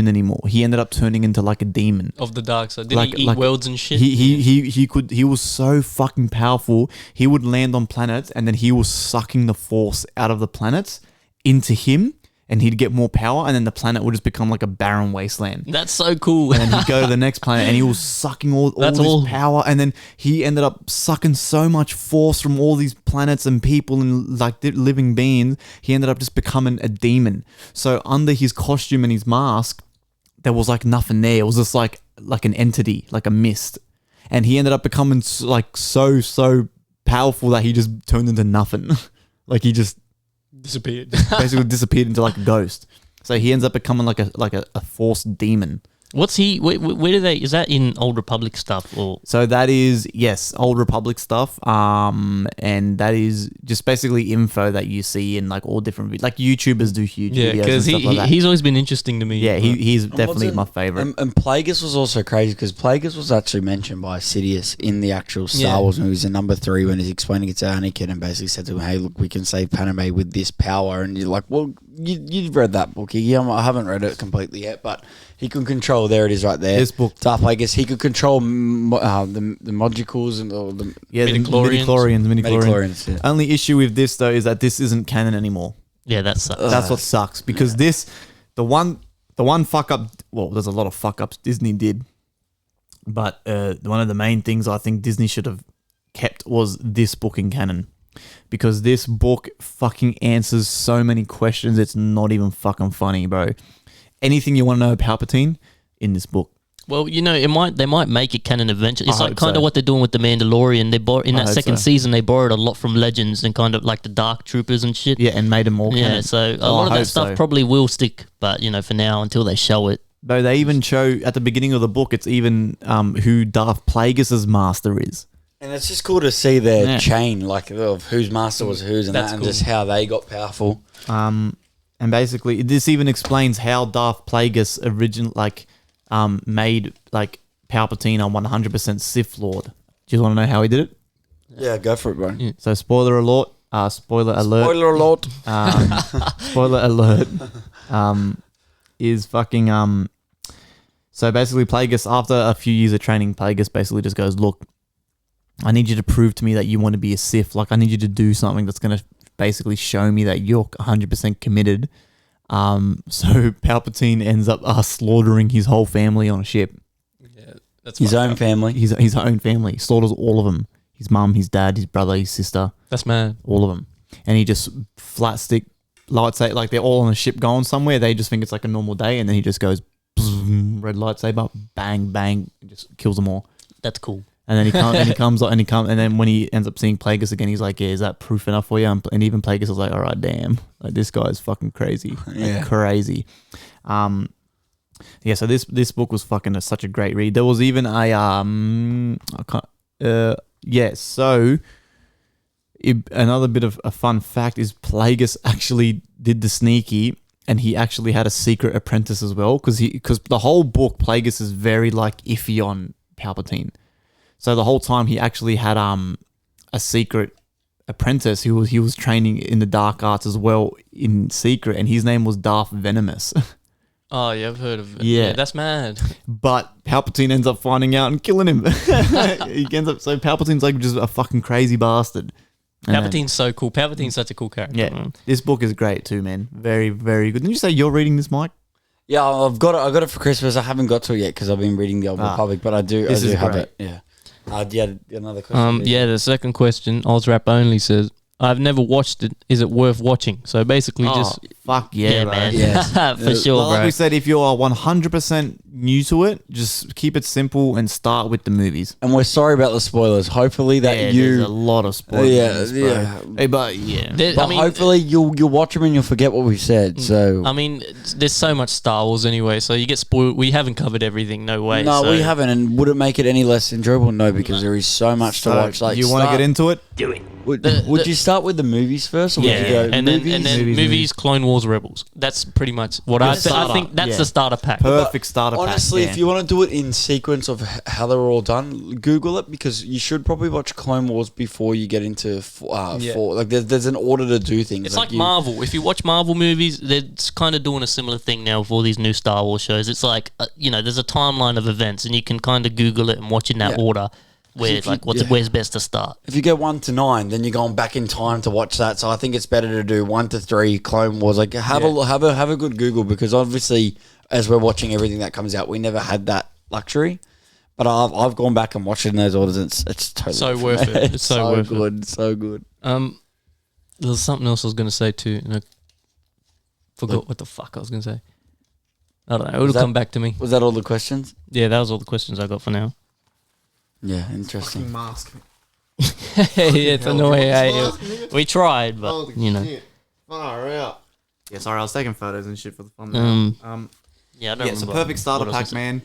anymore. He ended up turning into like a demon. Of the dark side. Did he eat worlds and shit? He was so fucking powerful. He would land on planets and then he was sucking the force out of the planets into him and he'd get more power and then the planet would just become like a barren wasteland. That's so cool. And then he'd go to the next planet and he was sucking all That's this all. power. And then he ended up sucking so much force from all these planets and people and like living beings. He ended up just becoming a demon. So under his costume and his mask, there was like nothing there. It was just like an entity, like a mist. And he ended up becoming like so powerful that he just turned into nothing. Like he just Disappeared. basically disappeared into like a ghost. So he ends up becoming like a force demon. What's he? Where do they? Is that in Old Republic stuff or? So that is, yes, Old Republic stuff. And that is just basically info that you see in like all different, like YouTubers do huge Yeah, videos and because stuff like that. he's always been interesting to me. Yeah, he's definitely what's it- my favorite. And Plagueis was also crazy because Plagueis was actually mentioned by Sidious in the actual Star Yeah. Wars movies in number 3 when he's explaining it to Anakin and basically said to him, hey, look, we can save Padme with this power. And you're like, well, you've read that book. Yeah, I haven't read it completely yet, but he can control, there it is right there. This book. Darth Plagueis, he could control the Modicals and all the Yeah, the Midichlorians. midichlorians. yeah. Only issue with this though is that this isn't canon anymore. Yeah, that sucks. That's what sucks because the one fuck up. Well, there's a lot of fuck ups Disney did, but one of the main things I think Disney should have kept was this book in canon, because this book fucking answers so many questions. It's not even fucking funny, bro. Anything you want to know about Palpatine in this book. Well, they might make it canon eventually. It's I like hope kind so. of what they're doing with the Mandalorian. They bought in I that hope second so. season. They borrowed a lot from Legends and kind of like the Dark Troopers and shit. Yeah, and made them all Yeah, canon. so a Oh, lot of I that hope stuff so. probably will stick, but for now until they show it. Though they even show at the beginning of the book, it's even who Darth Plagueis' master is. And it's just cool to see their Yeah. chain, like of whose master was whose and That's that, and cool. just how they got powerful. And basically, this even explains how Darth Plagueis made like Palpatine a 100% Sith Lord. Do you want to know how he did it? Yeah, go for it, bro. Yeah. So spoiler alert. Spoiler alert. Spoiler alert. Spoiler alert. Is fucking So basically, Plagueis, after a few years of training, Plagueis basically just goes, "Look, I need you to prove to me that you want to be a Sith. Like, I need you to do something that's going to basically show me that you're 100% committed." So Palpatine ends up slaughtering his whole family on a ship. Yeah, that's His own family. His own family. Slaughters all of them. His mum, his dad, his brother, his sister, That's mad. all of them. And he just flat stick lightsaber, like they're all on a ship going somewhere. They just think it's like a normal day, and then he just goes red lightsaber, bang, bang, and just kills them all. That's cool. And then and then when he ends up seeing Plagueis again, he's like, "Yeah, is that proof enough for you?" And even Plagueis was like, "All right, damn, like this guy's fucking crazy, Yeah. crazy." Yeah. So this book was fucking such a great read. There was even So another bit of a fun fact is Plagueis actually did the sneaky. And he actually had a secret apprentice as well, because the whole book Plagueis is very like iffy on Palpatine. So the whole time he actually had a secret apprentice who was training in the dark arts as well in secret, and his name was Darth Venomous. Oh, yeah, I've heard of it. Yeah. That's mad. But Palpatine ends up finding out and killing him. So Palpatine's like just a fucking crazy bastard. And then- Palpatine's so cool. Palpatine's such a cool character. yeah, Man. this book is great too, man. Very, very good. Didn't you say you're reading this, Mike? Yeah, I got it for Christmas. I haven't got to it yet because I've been reading the Old Republic, but I do This is have great. it. Yeah. Yeah, another question. Yeah, the second question, Ozrap only says, I've never watched it. Is it worth watching? So basically, just fuck yeah, bro. man, Yeah. for sure, Like bro. we said, if you are 100% new to it, just keep it simple and start with the movies. And we're sorry about the spoilers. Hopefully that There's you, a lot of spoilers. Yeah, in this, bro. yeah. Hey, but yeah. but hopefully you'll watch them and you'll forget what we said. So I mean, there's so much Star Wars anyway, so you get spoiled. We haven't covered everything, no way. no, so. we haven't. And would it make it any less enjoyable? No, because there is so much to watch. Like, you want to get into it? Would you start with the movies first, or Yeah, would you go and movies? then movies, Clone Wars, Rebels. That's pretty much what I think. That's yeah. the starter pack. Perfect starter pack. Honestly, yeah. if you want to do it in sequence of how they were all done, Google it because you should probably watch Clone Wars before you get into four. Like there's an order to do things. It's like Marvel. If you watch Marvel movies, they're kind of doing a similar thing now with all these new Star Wars shows. It's like there's a timeline of events, and you can kind of Google it and watch in that order. Where if you- where's best to start? If you go 1 to 9, then you're going back in time to watch that. So I think it's better to do 1 to 3 Clone Wars. Like have a good Google because obviously as we're watching everything that comes out, we never had that luxury. But I've gone back and watched it in those orders. And it's totally So different, worth man. it. It's so worth it. good, so good. There's something else I was going to say too, and I forgot what the fuck I was going to say. I don't know. It'll come back to me. Was that all the questions? Yeah, that was all the questions I got for now. Yeah, interesting. mask. Yeah, it's annoying. We tried, but Far out. Yeah, sorry, I was taking photos and shit for the fun. Yeah, I don't Yeah, it's a remember perfect starter what I was pack, gonna say. man.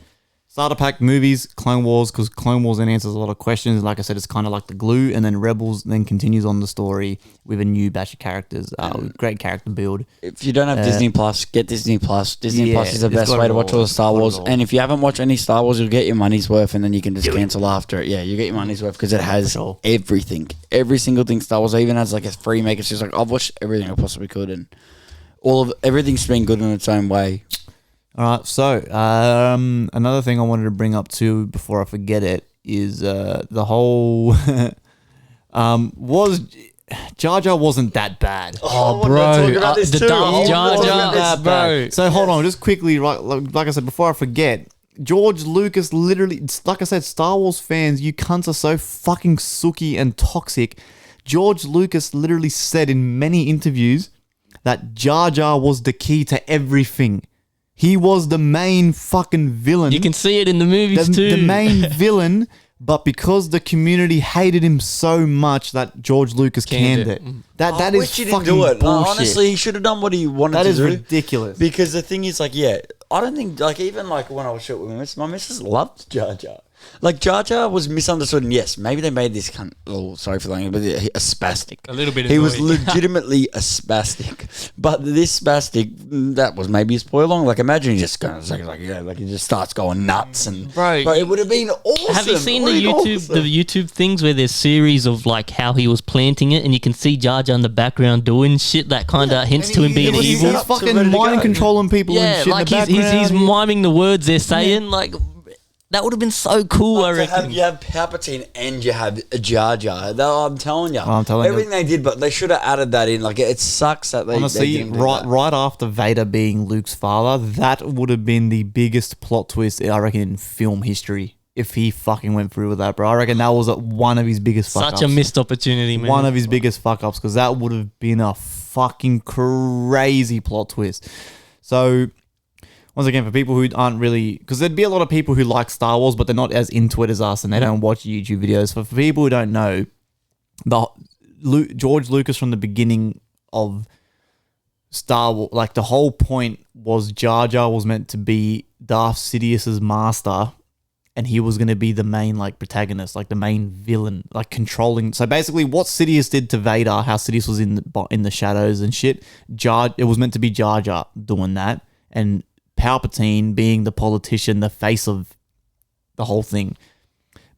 Starter pack movies, Clone Wars, because Clone Wars then answers a lot of questions. Like I said, it's kind of like the glue, and then Rebels then continues on the story with a new batch of characters. Great character build. If you don't have Disney Plus, get Disney Plus. Disney Plus is the it's best got way it to watch all all. the Star It's got it Wars. all. And if you haven't watched any Star Wars, you'll get your money's worth, and then you can just cancel after it. Yeah, you get your money's worth because it has sure. everything, every single thing Star Wars. It even has like a free make. It's just like I've watched everything I possibly could, and everything's been good in its own way. All right, so another thing I wanted to bring up too before I forget it is the whole was Jar Jar wasn't that bad. Oh, bro, the Darth Jar Jar, bro. So hold on, just quickly, like I said before I forget, George Lucas literally, like I said, Star Wars fans, you cunts are so fucking sooky and toxic. George Lucas literally said in many interviews that Jar Jar was the key to everything. He was the main fucking villain. You can see it in the movies too. The main villain, but because the community hated him so much that George Lucas canned it. That I is wish he fucking didn't do it. bullshit. Honestly, he should have done what he wanted That to is do. ridiculous. Because the thing is, like, yeah, I don't think, like, even like when I was shit with my missus loved Jar Jar. Like, Jar Jar was misunderstood, and yes, maybe they made this cunt, sorry for the language, but a spastic. A little bit He was annoying. legitimately a spastic. But this spastic, that was maybe a spoiler long. Like, imagine he just kind of like he just starts going nuts, and Bro, it would have been awesome. Have you seen It the would have been YouTube awesome. the YouTube things where there's series of like how he was planting it, and you can see Jar Jar in the background doing shit that kind of hints to him being He's evil. fucking ready to mind go. controlling people Yeah, and shit like in the he's background. miming the words they're saying. Like that would have been so cool. I reckon. You have Palpatine and you have Jar Jar. I'm telling you. I'm telling you. Everything they did, but they should have added that in. Like, it sucks that they Honestly, didn't do right, that. right after Vader being Luke's father, that would have been the biggest plot twist, I reckon, in film history. If he fucking went through with that, bro. I reckon that was one of his biggest fuck ups. Such a missed opportunity, man. One of his biggest fuck ups, because that would have been a fucking crazy plot twist. So, once again, for people who aren't really, because there'd be a lot of people who like Star Wars, but they're not as into it as us, and they don't watch YouTube videos. For people who don't know, George Lucas from the beginning of Star Wars, like the whole point was Jar Jar was meant to be Darth Sidious's master, and he was going to be the main like protagonist, like the main villain, like controlling. So basically, what Sidious did to Vader, how Sidious was in the shadows and shit. It was meant to be Jar Jar doing that, and Palpatine being the politician, the face of the whole thing.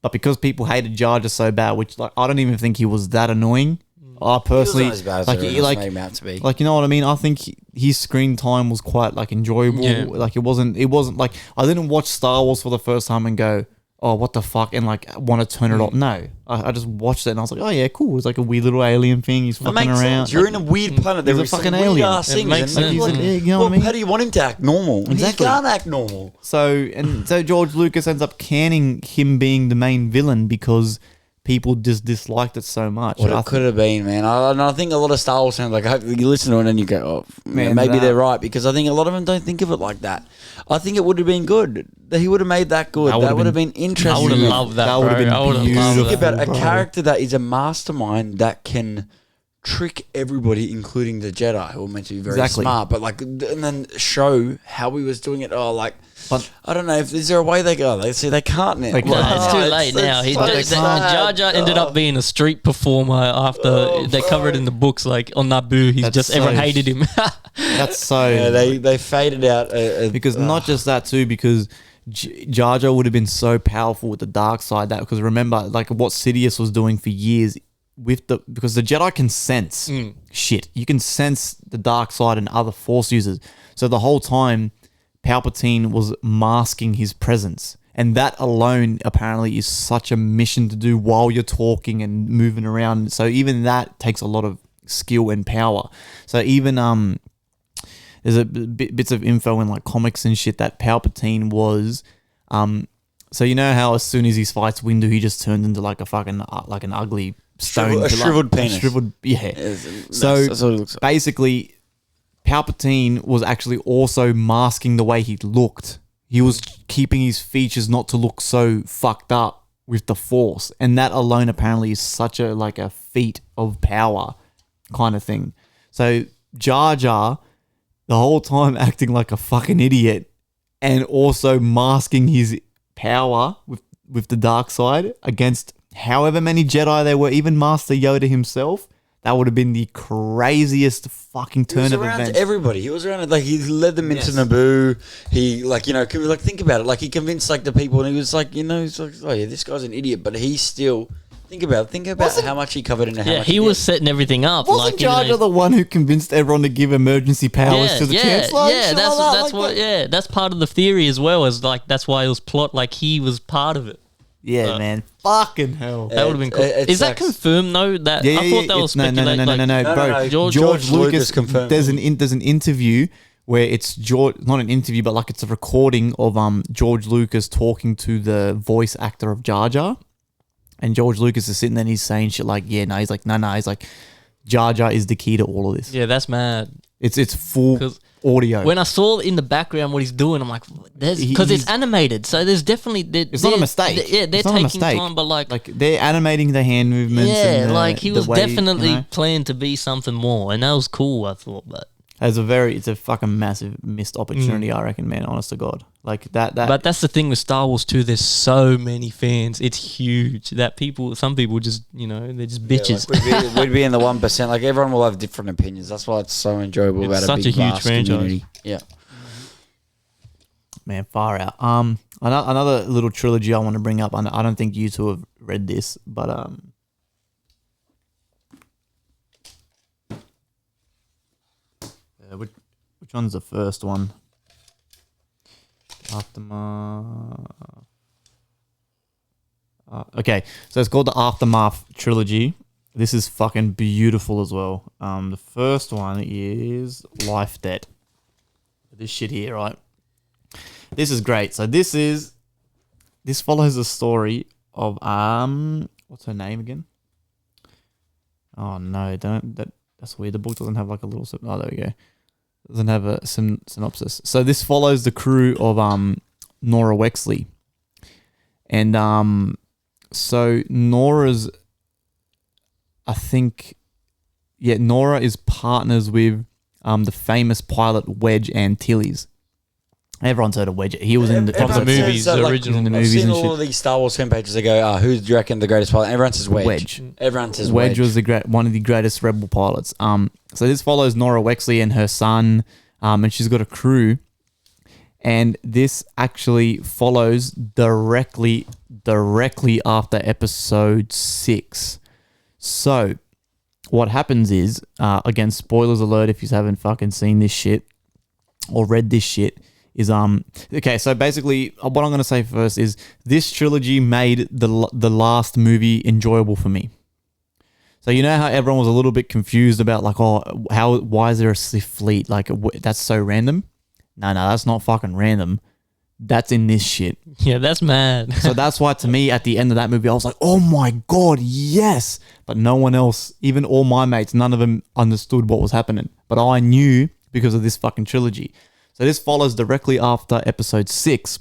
But because people hated Jar Jar so bad, which like I don't even think he was that annoying. I personally, He wasn't as bad as like, everyone else made him out to be. like you know what I mean. I think his screen time was quite like enjoyable. Yeah. Like it wasn't like I didn't watch Star Wars for the first time and go, oh, what the fuck, and like want to turn it off. No, I just watched it and I was like, oh yeah, cool. It's like a weird little alien thing. He's fucking makes around. sense. You're in a weird planet. There He's a is some fucking weird alien. ass It things. makes and sense. He's like, an egg, you know well, what I mean? how do you want him to act normal? Exactly. He can't act normal. So George Lucas ends up canning him being the main villain because people just disliked it so much. What it could have been, man. I think a lot of Star Wars fans, like, I hope you listen to it and you go, oh, man, maybe they're right, because I think a lot of them don't think of it like that. I think it would have been good. He would have made that good. That would have been interesting. I would have loved that, would have bro. been I would have beautiful. loved Think that. about a character that is a mastermind that can trick everybody, including the Jedi, who are meant to be very Exactly. smart, but like, and then show how he was doing it. Oh, like, But- I don't know if is there a way they go. They say they can't now. They can't. No, it's too Oh, late now. He so just, sad. Jar Jar ended up being a street performer after they covered in the books, like on Naboo. He's That's just everyone so hated him. That's so Yeah, they faded out. because not just that too, because Jar Jar would have been so powerful with the dark side, that because remember, like what Sidious was doing for years with because the Jedi can sense shit. You can sense the dark side and other Force users. So the whole time, Palpatine was masking his presence. And that alone apparently is such a mission to do while you're talking and moving around. So even that takes a lot of skill and power. So even there's a bits of info in like comics and shit that Palpatine was so you know how as soon as he fights Windu, he just turns into like a fucking like an ugly stone, shriveled penis. shriveled, yeah. So So basically, Palpatine was actually also masking the way he looked. He was keeping his features not to look so fucked up with the Force, and that alone apparently is such a like a feat of power kind of thing. So Jar Jar, the whole time acting like a fucking idiot, and also masking his power with the dark side against however many Jedi there were, even Master Yoda himself. That would have been the craziest fucking turn of He was around events. to everybody. He was around, like, he led them into Naboo. He, like, you know, like, think about it. Like, he convinced, like, the people, and he was like, you know, he's like, oh yeah, this guy's an idiot, but he still, think about how much he covered and how much he was setting everything up. Wasn't like, Jar Jar the one who convinced everyone to give emergency powers to the Chancellor? Yeah, Shit that's like that, that's like what. that. Yeah, that's part of the theory as well. Is like that's why it was plot. Like he was part of it. Yeah, man. Fucking hell. That would have been cool. it Is that sucks. confirmed though? That I thought that was no, speculated. no, No, bro. no, George, George Lucas Lucas confirmed. There's an interview where it's not an interview, but like it's a recording of George Lucas talking to the voice actor of Jar Jar, and George Lucas is sitting there and he's saying shit like, yeah, no, he's like, no, he's like, Jar Jar is the key to all of this. Yeah, that's mad. It's full 'Cause audio. When I saw in the background what he's doing, I'm like, because it's animated, so there's definitely It's not a mistake. They're It's not a taking mistake. time, but like they're animating the hand movements. yeah, and like he the was way, definitely you know? planned to be something more, and that was cool. I thought, but It's a fucking massive missed opportunity, I reckon, man. Honest to God, like that. But that's the thing with Star Wars too. There's so many fans. It's huge that some people just, they're just bitches. Yeah, like we'd be in the 1%. Like, everyone will have different opinions. That's why it's so enjoyable It's about such a big, a huge vast franchise. community. Yeah. Man, far out. Another little trilogy I want to bring up. I don't think you two have read this, but which one's the first one? Aftermath. Okay, so it's called the Aftermath trilogy. This is fucking beautiful as well. The first one is Life Debt. This shit here, right? This is great. So this follows the story of what's her name again? Oh no, that's weird. The book doesn't have like a little oh, there we go. Doesn't have a synopsis. So this follows the crew of Nora Wexley. And so Nora's Nora is partners with the famous pilot Wedge Antilles. Everyone's heard of Wedge. He was in From the movies, the original. in the I've movies seen and all shit. of these Star Wars fan pages. They go, who do you reckon the greatest pilot? Everyone says Wedge. Wedge. Everyone says Wedge was one of the greatest rebel pilots. So this follows Nora Wexley and her son, and she's got a crew. And this actually follows directly after episode 6. So what happens is, again, spoilers alert if you haven't fucking seen this shit or read this shit, is okay. So basically, what I'm gonna say first is this trilogy made the last movie enjoyable for me. So you know how everyone was a little bit confused about like, why is there a Sith fleet? Like that's so random. No, that's not fucking random. That's in this shit. Yeah, that's mad. So that's why to me at the end of that movie, I was like, oh my God, yes. But no one else, even all my mates, none of them understood what was happening. But I knew because of this fucking trilogy. So this follows directly after episode 6.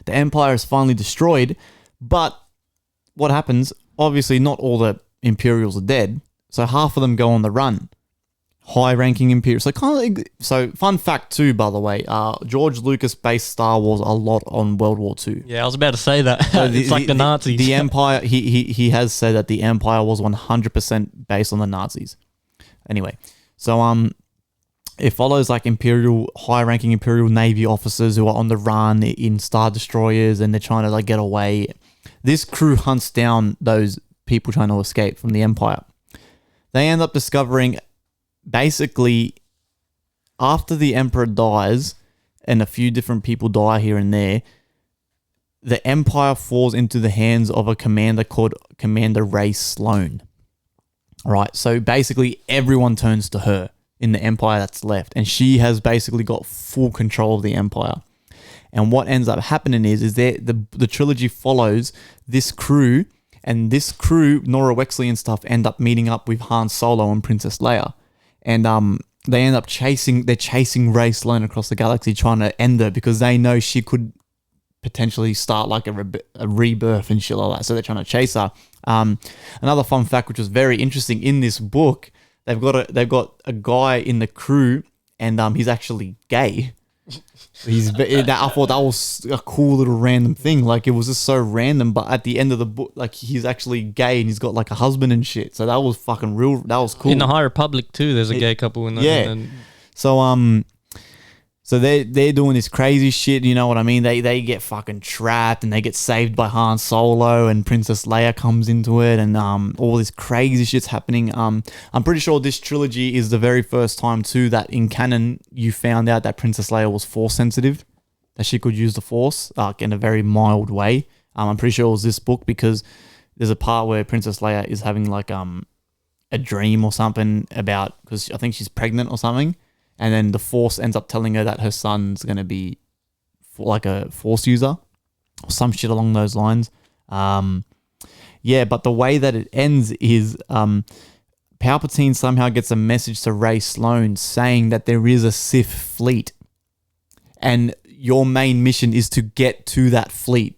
The Empire is finally destroyed. But what happens, obviously not all the Imperials are dead, so half of them go on the run. High-ranking Imperials. So fun fact too, by the way, George Lucas based Star Wars a lot on World War II. Yeah, I was about to say that. It's like the Nazis. The Empire. He has said that the Empire was 100% based on the Nazis. Anyway, so it follows like high-ranking Imperial Navy officers who are on the run in Star Destroyers, and they're trying to like get away. This crew hunts down those people trying to escape from the Empire. They end up discovering, basically, after the Emperor dies and a few different people die here and there, the Empire falls into the hands of a commander called Commander Ray Sloan. All right, so basically everyone turns to her in the Empire that's left, and she has basically got full control of the Empire. And what ends up happening is the trilogy follows this crew. And this crew, Nora Wexley and stuff, end up meeting up with Han Solo and Princess Leia. And they end up chasing Ray Sloan across the galaxy, trying to end her because they know she could potentially start like a rebirth and shit like that. So they're trying to chase her. Another fun fact, which was very interesting in this book, they've got a guy in the crew, and he's actually gay. I thought that was a cool little random thing. Like it was just so random, but at the end of the book, like he's actually gay and he's got like a husband and shit. So that was fucking real. That was cool. In the High Republic too, there's a gay couple in that. Yeah. So they're doing this crazy shit. You know what I mean? They get fucking trapped and they get saved by Han Solo, and Princess Leia comes into it, and all this crazy shit's happening. I'm pretty sure this trilogy is the very first time too that in canon you found out that Princess Leia was Force sensitive, that she could use the Force in a very mild way. I'm pretty sure it was this book because there's a part where Princess Leia is having like a dream or something about, because I think she's pregnant or something. And then the Force ends up telling her that her son's going to be like a Force user or some shit along those lines. Yeah, but the way that it ends is Palpatine somehow gets a message to Ray Sloan saying that there is a Sith fleet. And your main mission is to get to that fleet,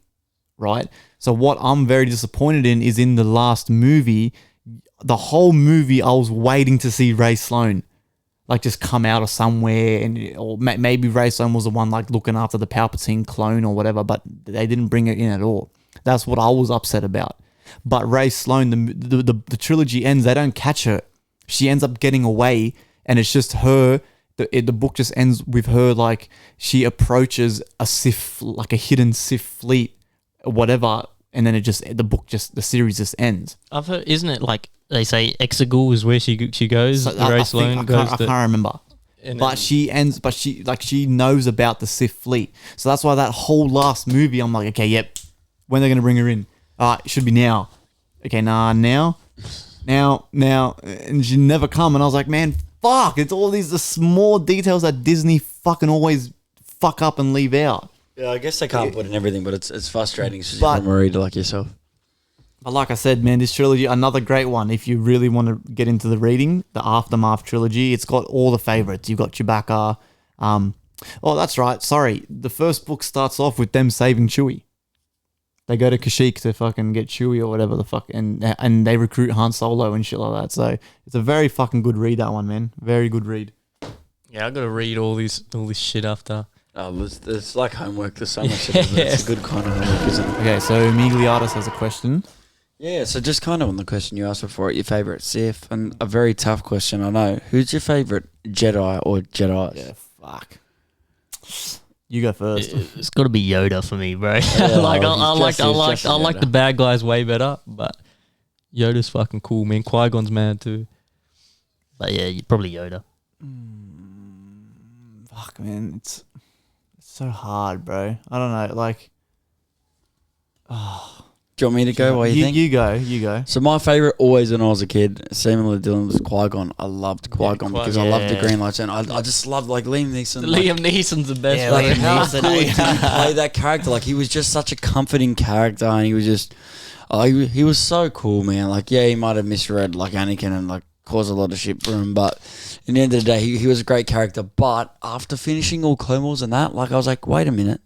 right? So what I'm very disappointed in is in the last movie, the whole movie I was waiting to see Ray Sloan like just come out of somewhere, or maybe Ray Sloan was the one like looking after the Palpatine clone or whatever, but they didn't bring it in at all. That's what I was upset about. But Ray Sloan, the trilogy ends, they don't catch her. She ends up getting away, and it's just her. The book just ends with her like she approaches a Sith, like a hidden Sith fleet, or whatever, and then the series just ends. I've heard, isn't it like they say Exegol is where she goes? So Ray Sloan goes. I can't remember. But she knows about the Sith fleet. So that's why that whole last movie, I'm like, okay, yep. When are they going to bring her in? It should be now. Okay, now. And she never come. And I was like, man, fuck. It's all the small details that Disney fucking always fuck up and leave out. Yeah, I guess they can't put in everything, but it's frustrating from a reader like yourself. But like I said, man, this trilogy, another great one. If you really want to get into the reading, the Aftermath trilogy, it's got all the favorites. You've got Chewbacca. Oh, that's right. Sorry. The first book starts off with them saving Chewie. They go to Kashyyyk to fucking get Chewie or whatever the fuck, and they recruit Han Solo and shit like that. So it's a very fucking good read, that one, man. Very good read. Yeah, I got to read all this shit after. Oh, it's like homework. There's so much shit. It's a good kind of homework, isn't it? Okay, so Meegliatis has a question. Yeah, so just kind of on the question you asked before, your favourite Sith, and a very tough question, I know. Who's your favourite Jedi or Jedis? Yeah, fuck. You go first. It's got to be Yoda for me, bro. Yeah, I like the bad guys way better, but Yoda's fucking cool, man. Qui-Gon's mad too. But yeah, probably Yoda. Fuck, man, it's So hard, bro. I don't know. Like, Do you want me to go? What do you think? You go. So my favorite always when I was a kid, similar to Dylan, was Qui-Gon. I loved Qui-Gon because I loved the green lights, and I just loved like Liam Neeson. Liam Neeson's the best. Yeah, like, Liam How Neeson, cool did he play that character? Like he was just such a comforting character, and he was just, he was so cool, man. Like yeah, he might have misread like Anakin and like caused a lot of shit for him, but in the end of the day, he was a great character. But after finishing all Clone Wars and that, like I was like, wait a minute.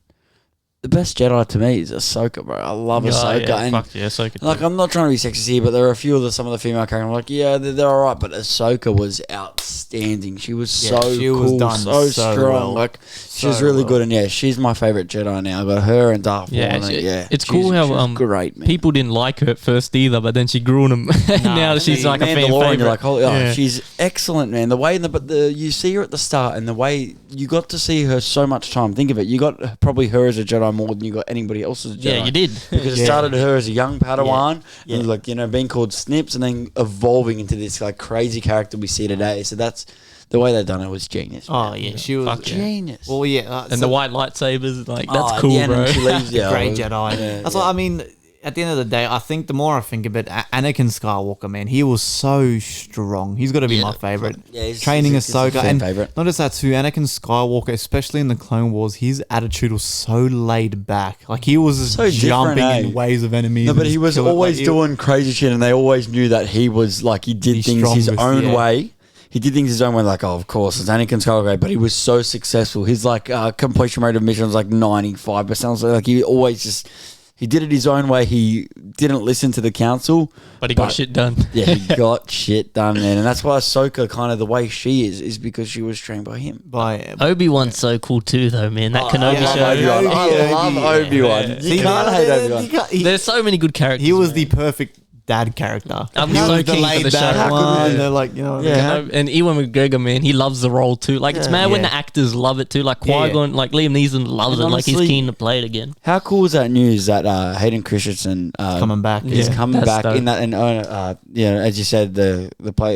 The best Jedi to me is Ahsoka, bro. I love Ahsoka. Yeah, and fuck yeah, Ahsoka. like, I'm not trying to be sexist here, but there are a few of some of the female characters. I'm like, yeah, they're all right, but Ahsoka was outstanding. She was so she cool, was done so so strong. well. Like, she was really good, and yeah, she's my favorite Jedi now. I got her and Darth Maul. Yeah, and it's cool she's how great, man. people didn't like her at first either, but then she grew on them. Now she's like a fan Mandalorian, favorite. you're like, holy, Yeah. she's excellent, man. The way, you see her at the start, and the way you got to see her so much time. Think of it, you got probably her as a Jedi more than you got anybody else as a Jedi. Yeah, you did. Because it started her as a young Padawan, Yeah. and like being called Snips, and then evolving into this like crazy character we see today. So that's the way they've done it was genius. Oh man. yeah, she was Fuck yeah. Genius. Well, yeah, And the white lightsabers, like that's at cool, the end bro. when she leaves, great Jedi. Yeah, That's what I mean. At the end of the day, I think the more I think of it, Anakin Skywalker, man, he was so strong. He's got to be my favorite. Yeah, he's- Training he's a Ahsoka, fan and favorite. not just that too. Anakin Skywalker, especially in the Clone Wars, his attitude was so laid back. Like he was just So different, jumping in eh? ways of enemies. No, but and he just was killing- always like, doing crazy shit, and they always knew that he was like he did The things his strongest, own yeah. way. He did things his own way, like of course it's Anakin Skywalker, but he was so successful. His like completion rate of missions was like 95%. So like he always just he did it his own way. He didn't listen to the council, But he got shit done. yeah, he got shit done, man, and that's why Ahsoka kind of the way she is because she was trained by him. by Obi-Wan's so cool too, though, man. That Kenobi yeah, show. Obi-Wan. I love Obi-Wan. You See, can't hate Obi-Wan. There's so many good characters. He was man. the perfect dad character. I'm He so was the keen for laid the show. back How one. good- They're like, you know, Yeah. And Ewan McGregor, man, he loves the role too. Like it's mad when Yeah. the actors love it too. Like Yeah, yeah. Qui-Gon, like Liam Neeson loves And it. Like he's honestly- keen to play it again. How cool is that news that Hayden Christensen coming back. He's Yeah. coming That's back dope. in that, and as you said, the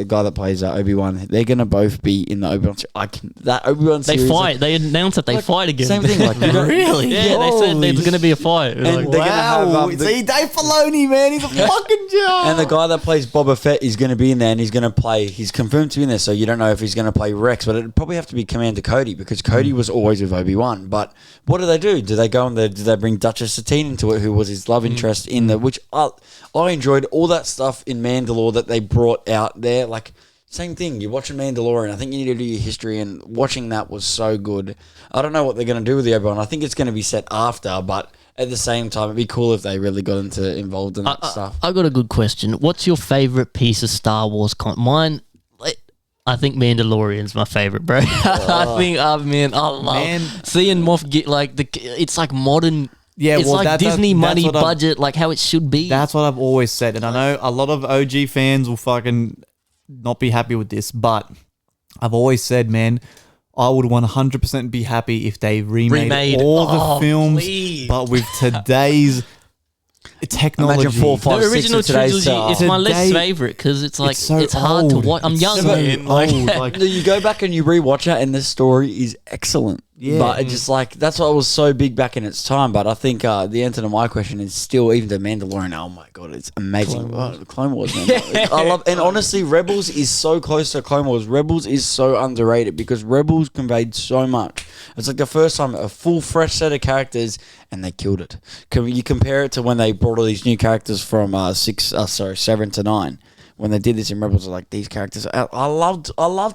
guy that plays Obi-Wan, they're gonna both be in the Obi-Wan. That Obi-Wan They series. fight. They announced that they Like, fight again. Same thing. Like you don't- Really? Yeah, they said there's going to be a fight. And Like, they're gonna have, See, Dave Filoni, man, he's a fucking job. And the guy that plays Boba Fett is going to be in there, and he's going to play. He's confirmed to be in there, so you don't know if he's going to play Rex, but it'd probably have to be Commander Cody because Cody was always with Obi-Wan. But what do they do? Do they go and do they bring Duchess Satine into it, who was his love interest in the? Which I enjoyed all that stuff in Mandalore that they brought out there. Like same thing. You're watching Mandalorian. I think you need to do your history, and watching that was so good. I don't know what they're going to do with the Obi-Wan. I think it's going to be set after, but. At the same time, it'd be cool if they really got involved in that stuff. I got a good question. What's your favorite piece of Star Wars Mine, I think Mandalorian's my favorite, bro. I think, I love Man. seeing Moff get it's like modern. Yeah, it's well, like Disney that's money what I've- budget, like how it should be. That's what I've always said, and I know a lot of OG fans will fucking not be happy with this, but I've always said, man, I would 100% be happy if they remade all the films, please. but with today's technology. Imagine 4, 5, The 6 original of today's trilogy style. is my least Today- favorite because it's like so it's hard to old. watch. I'm It's young, so man. Like, old. Like, You go back and you rewatch it, and the story is excellent. Yeah. But it's just like that's what was so big back in its time. But I think the answer to my question is still even the Mandalorian. Oh my god, it's amazing. Clone Wars, man. I love, and honestly, Rebels is so close to Clone Wars. Rebels is so underrated because Rebels conveyed so much. It's like the first time a full fresh set of characters, and they killed it. You compare it to when they brought all these new characters from 7 to 9. When they did this in Rebels, like these characters, I loved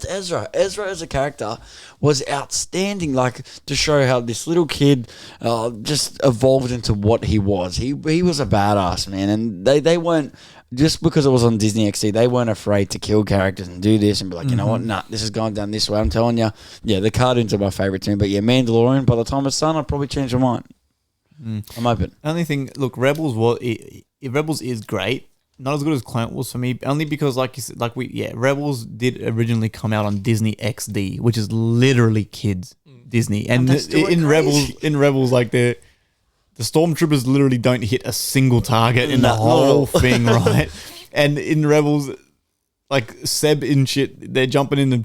Ezra. Ezra as a character was outstanding. Like to show how this little kid just evolved into what he was. He was a badass, man. And they weren't just because it was on Disney XD. They weren't afraid to kill characters and do this and be like, you know what? Nah, this is going down this way. I'm telling you, yeah, the cartoons are my favorite to me. But yeah, Mandalorian. By the time it's done, I'll probably change my mind. I'm open. only thing, look, Rebels Rebels is great. Not as good as Clone Wars for me, only because, like you said, Rebels did originally come out on Disney XD, which is literally kids Disney, and that's still in crazy. Rebels, like the stormtroopers literally don't hit a single target in the No. whole thing, right? And in Rebels, like Seb in shit, they're jumping in the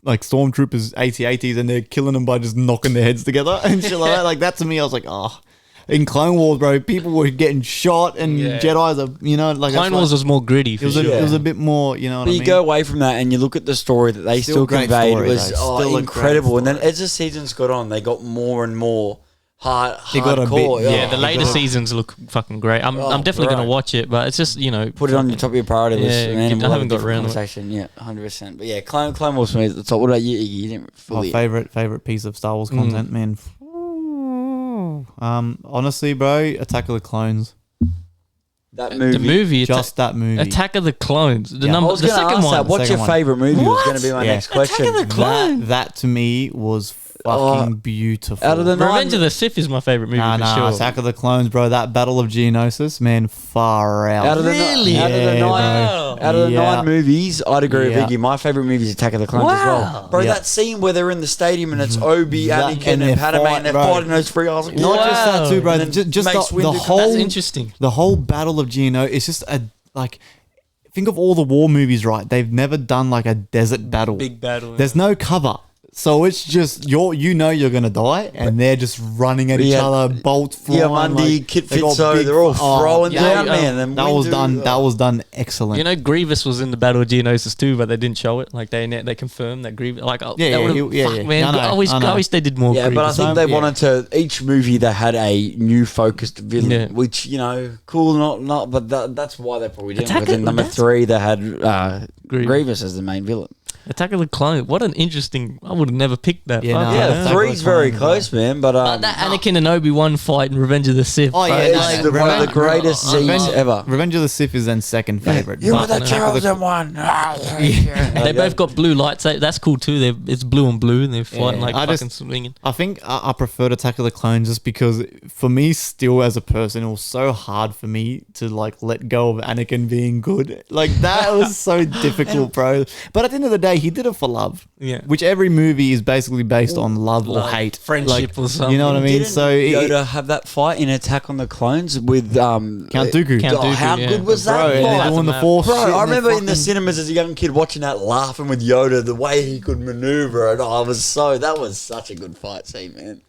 like stormtroopers AT-ATs and they're killing them by just knocking their heads together and shit like that. Like that to me, I was like, oh. In Clone Wars, bro, people were getting shot and Jedi's are, you know, like Clone Wars was more gritty. It was a bit more, you know what I mean? But you go away from that and you look at the story that they still conveyed. It was incredible. And then as the seasons got on, they got more and more hardcore. The later seasons look fucking great. I'm definitely going to watch it, but it's just, you know. Put it on your top of your priority list, man. I haven't got around to it. Yeah, 100%. But yeah, Clone Wars for me is the top. What about you? You didn't fully... My favorite piece of Star Wars content, man. Honestly, bro, Attack of the Clones. That movie. The movie. Just that movie. Attack of the Clones. The second one. What's your favourite movie? Was going to be my next question. Attack of the Clones. That to me was fucking beautiful. Out of the Revenge of the Sith is my favourite movie for sure. Attack of the Clones, bro. That Battle of Geonosis, man, far out. Out of the 9 movies, I'd agree with Iggy. My favourite movie is Attack of the Clones as well. Bro, that scene where they're in the stadium and it's Obi, Anakin, and Padme, and they're fighting those three. I was like, not just that too, bro. Just the whole. That's interesting. The whole Battle of Geonosis. It's just think of all the war movies, right? They've never done like a desert battle. Big battle. There's no cover. So it's just you're gonna die, and they're just running at each other, bolts flying. Yeah, Mundy, Kit Fitzo, they're all throwing down, man. That was done excellent. You know, Grievous was in the Battle of Geonosis too, but they didn't show it. Like they confirmed that Grievous. Like man, I wish they did more. Yeah, Grievous. But I think they wanted to. Each movie they had a new focused villain, which cool, not. But that's why they probably didn't. Because in number 3 they had Grievous as the main villain. Attack of the Clones. What an interesting. I would have never picked that. Yeah, 3's very close, man. But that Anakin and Obi-Wan fight in Revenge of the Sith. Oh yeah, it's one of the greatest scenes ever. Revenge of the Sith is then second favorite. You were the chosen one. They both got blue lightsabers. That's cool too. It's blue on blue, and they're fighting fucking swinging. I think I preferred Attack of the Clones just because for me, still as a person, it was so hard for me to like let go of Anakin being good. Like that was so difficult, bro. But at the end of the day, he did it for love. Yeah. Which every movie is basically based on love or hate. Friendship or something. You know what I mean? Didn't Yoda have that fight in Attack on the Clones with Count Dooku. How good was that fight? fight? Doing the Force shit, I remember in the cinemas as a young kid watching that, laughing with Yoda, the way he could maneuver. And that was such a good fight scene, man.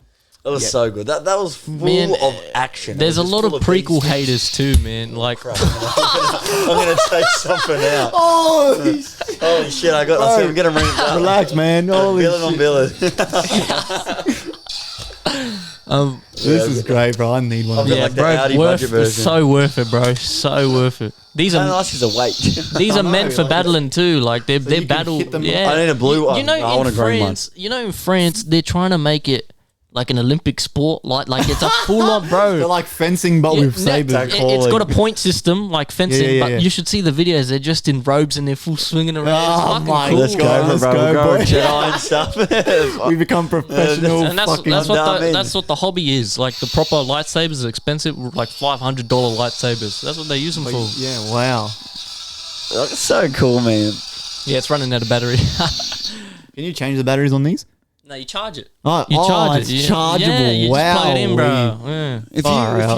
That was so good. That was full of action. There's a lot of prequel haters too, man. Like, I'm gonna take something out. Holy shit! I'm gonna bring it down. Relax, man. Holy Villain on villain. This is great, bro. I need one. Yeah, bro. So worth it, bro. So worth it. These are These are meant for battling too. Like they're battle. Yeah. I need a blue one. You know, I want a green one. You know, in France, they're trying to make it like an Olympic sport, like it's a full on, bro. They're like fencing, but with sabers. It's got a point system, like fencing. But you should see the videos. They're just in robes and they're full swinging around. Oh my cool. Let's go, bro. Jedi and stuff. We become professional. And that's what the hobby is. Like the proper lightsabers are expensive, like $500 lightsabers. That's what they use them for. Yeah, wow. That's so cool, man. Yeah, it's running out of battery. Can you change the batteries on these? No, you charge it. Oh, It's chargeable. Yeah, you wow. just plug it in, bro. Yeah. If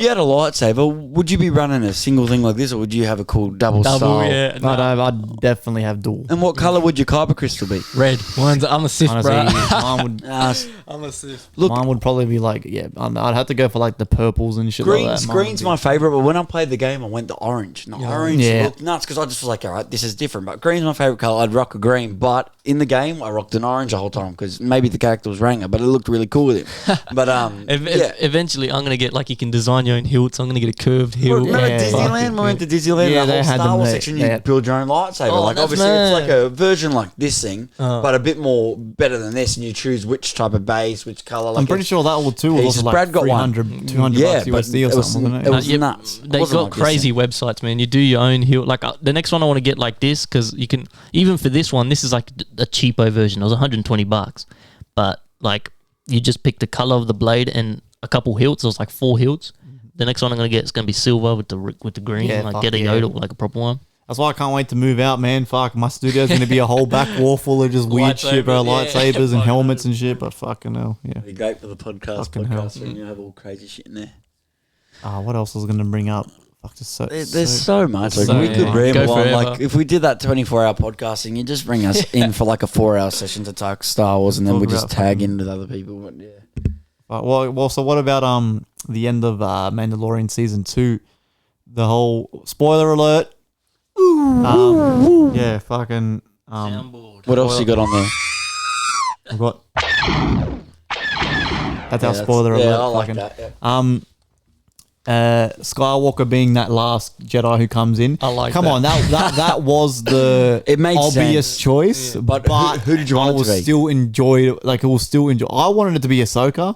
you had a lightsaber, would you be running a single thing like this, or would you have a cool double style? Yeah. No. I'd definitely have dual. And what color would your kyber crystal be? Red. I'm a Sith, Honestly, bro. mine would. I'm a Sith. Look, mine would probably be like, I'd have to go for like the purples and shit like that. Green's my favorite, but when I played the game, I went to orange. Orange looked nuts because I just was like, all right, this is different. But green's my favorite color. I'd rock a green, but in the game, I rocked an orange the whole time because maybe the character was Ranger, but it looked really cool with him. But eventually, I'm gonna get like you can design your own hilts. I'm gonna get a curved hilt. Remember Disneyland? We went to Disneyland. Yeah, the they whole had Star them Wars there. section. You build your own lightsaber. Oh, like that's obviously, mad. it's like a version like this thing, but a bit more better than this. And you choose which type of base, which color. Like I'm pretty sure that will too was also like Brad got 300, 200 bucks USD or something, wasn't it? It was nuts. They got crazy websites, man. You do your own hilt. Like the next one I want to get like this because you can even for this one. This is like a cheapo version. It was $120, but like you just pick the color of the blade and a couple hilts. It was like 4 hilts. The next one I'm gonna get is gonna be silver with the green. Get a Yoda like a proper one. That's why I can't wait to move out, man. Fuck, my studio's gonna be a whole back wall full of just weird shit, bro. Lightsabers and helmets and shit. But fucking hell, yeah. It'd be great for the podcast. Fucking hell. When you have all crazy shit in there. What else was I gonna bring up? Fuck, just so, There's so much. Like, So, we could yeah. ramble Go on. forever. Like, if we did that 24-hour podcasting, you just bring us in for like a 4-hour session to talk Star Wars, and then Talk we just about tag fucking- in with other people. But yeah. well, so what about the end of Mandalorian season 2? The whole spoiler alert. Yeah, fucking. Soundboard. What else you got on there? I've got. That's our Yeah, spoiler alert. Yeah, I like fucking, that. Yeah. Skywalker being that last Jedi who comes in. I like Come that. on, that was the It made obvious sense. choice. Yeah. But who did you want I it will to be? still enjoy it. Like, it will still enjoy. I wanted it to be Ahsoka,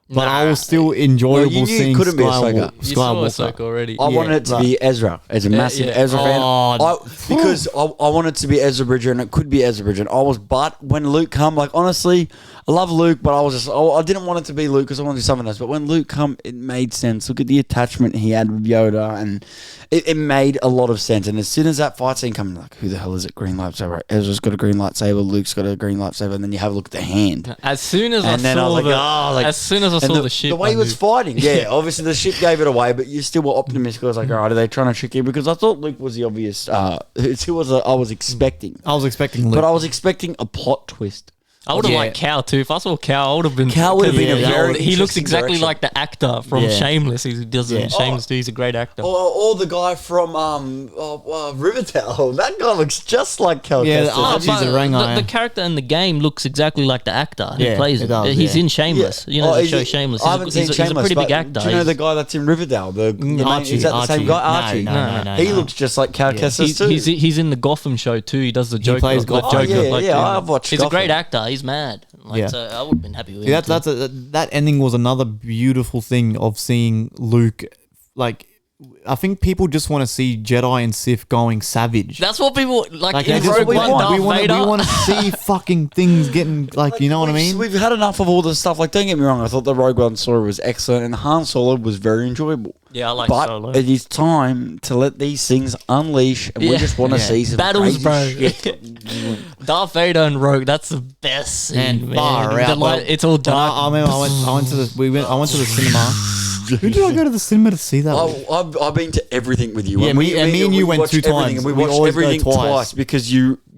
but I was still enjoyable you knew it seeing couldn't be Ahsoka. You saw Ahsoka already. I wanted it to be Ezra. As a massive yeah. Ezra fan. Oh, Because I wanted it to be Ezra Bridger, and it could be Ezra Bridger. But when Luke come, like, honestly, I love Luke, but I didn't want it to be Luke because I wanted to do something else. But when Luke come, it made sense. Look at the attachment he had with Yoda, and it made a lot of sense. And as soon as that fight scene comes, like, who the hell is it? Green lightsaber. Ezra's got a green lightsaber. Luke's got a green lightsaber. And then you have a look at the hand. As soon as I And then I saw was like, as soon as I And saw the ship, the way I he was knew. fighting, yeah, obviously the ship gave it away, but you still were optimistic. I was like, all right, are they trying to trick you? Because I thought Luke was the obvious. It's who I was expecting, I was expecting Luke. but I was expecting a plot twist. I would have Yeah. liked Cal too. If I saw Cal, I would have been. Cal would have been a Yeah, very He looks interesting exactly direction. like the actor from Yeah. Shameless. He does it in Shameless too. He's a great actor. Or the guy from Riverdale. That guy looks just like Cal Yeah, Kestis. Archie's but a Rangai. the character in the game looks exactly like the actor who Yeah, plays it it. does, He's yeah. in Shameless. You know Oh, the is show he- Shameless. I haven't seen He's Shameless. a pretty big but actor. Do you know the guy that's in Riverdale? The main, Archie, is that the same guy? Archie. No. He looks just like Cal Kestis too. He's in the Gotham show too. He does the Joker. plays like Gotham. Joker. Oh, yeah, I've watched He's a great Gotham. actor. He's mad. Like, Yeah. so I would have been happy with See, him. that ending was another beautiful thing of seeing Luke. Like, I think people just want to see Jedi and Sith going savage. That's what people like. Like, in that's what Rogue we One, want. Darth We Vader. want to see fucking things getting like, you know what I mean? We've had enough of all this stuff. Like, don't get me wrong. I thought the Rogue One story was excellent, and Han Solo was very enjoyable. Yeah, I like But Solo. it is time to let these things unleash, and we Yeah. just want to Yeah. see some Battles, crazy bro. shit. Darth Vader and Rogue. That's the best scene, And man. far The out. light- it's all dark. I remember I went to the cinema. Who did I go to the cinema to see that with? I've been to everything with you. Yeah, me and you went watched 2 everything, times. and we We watched always go everything twice. twice because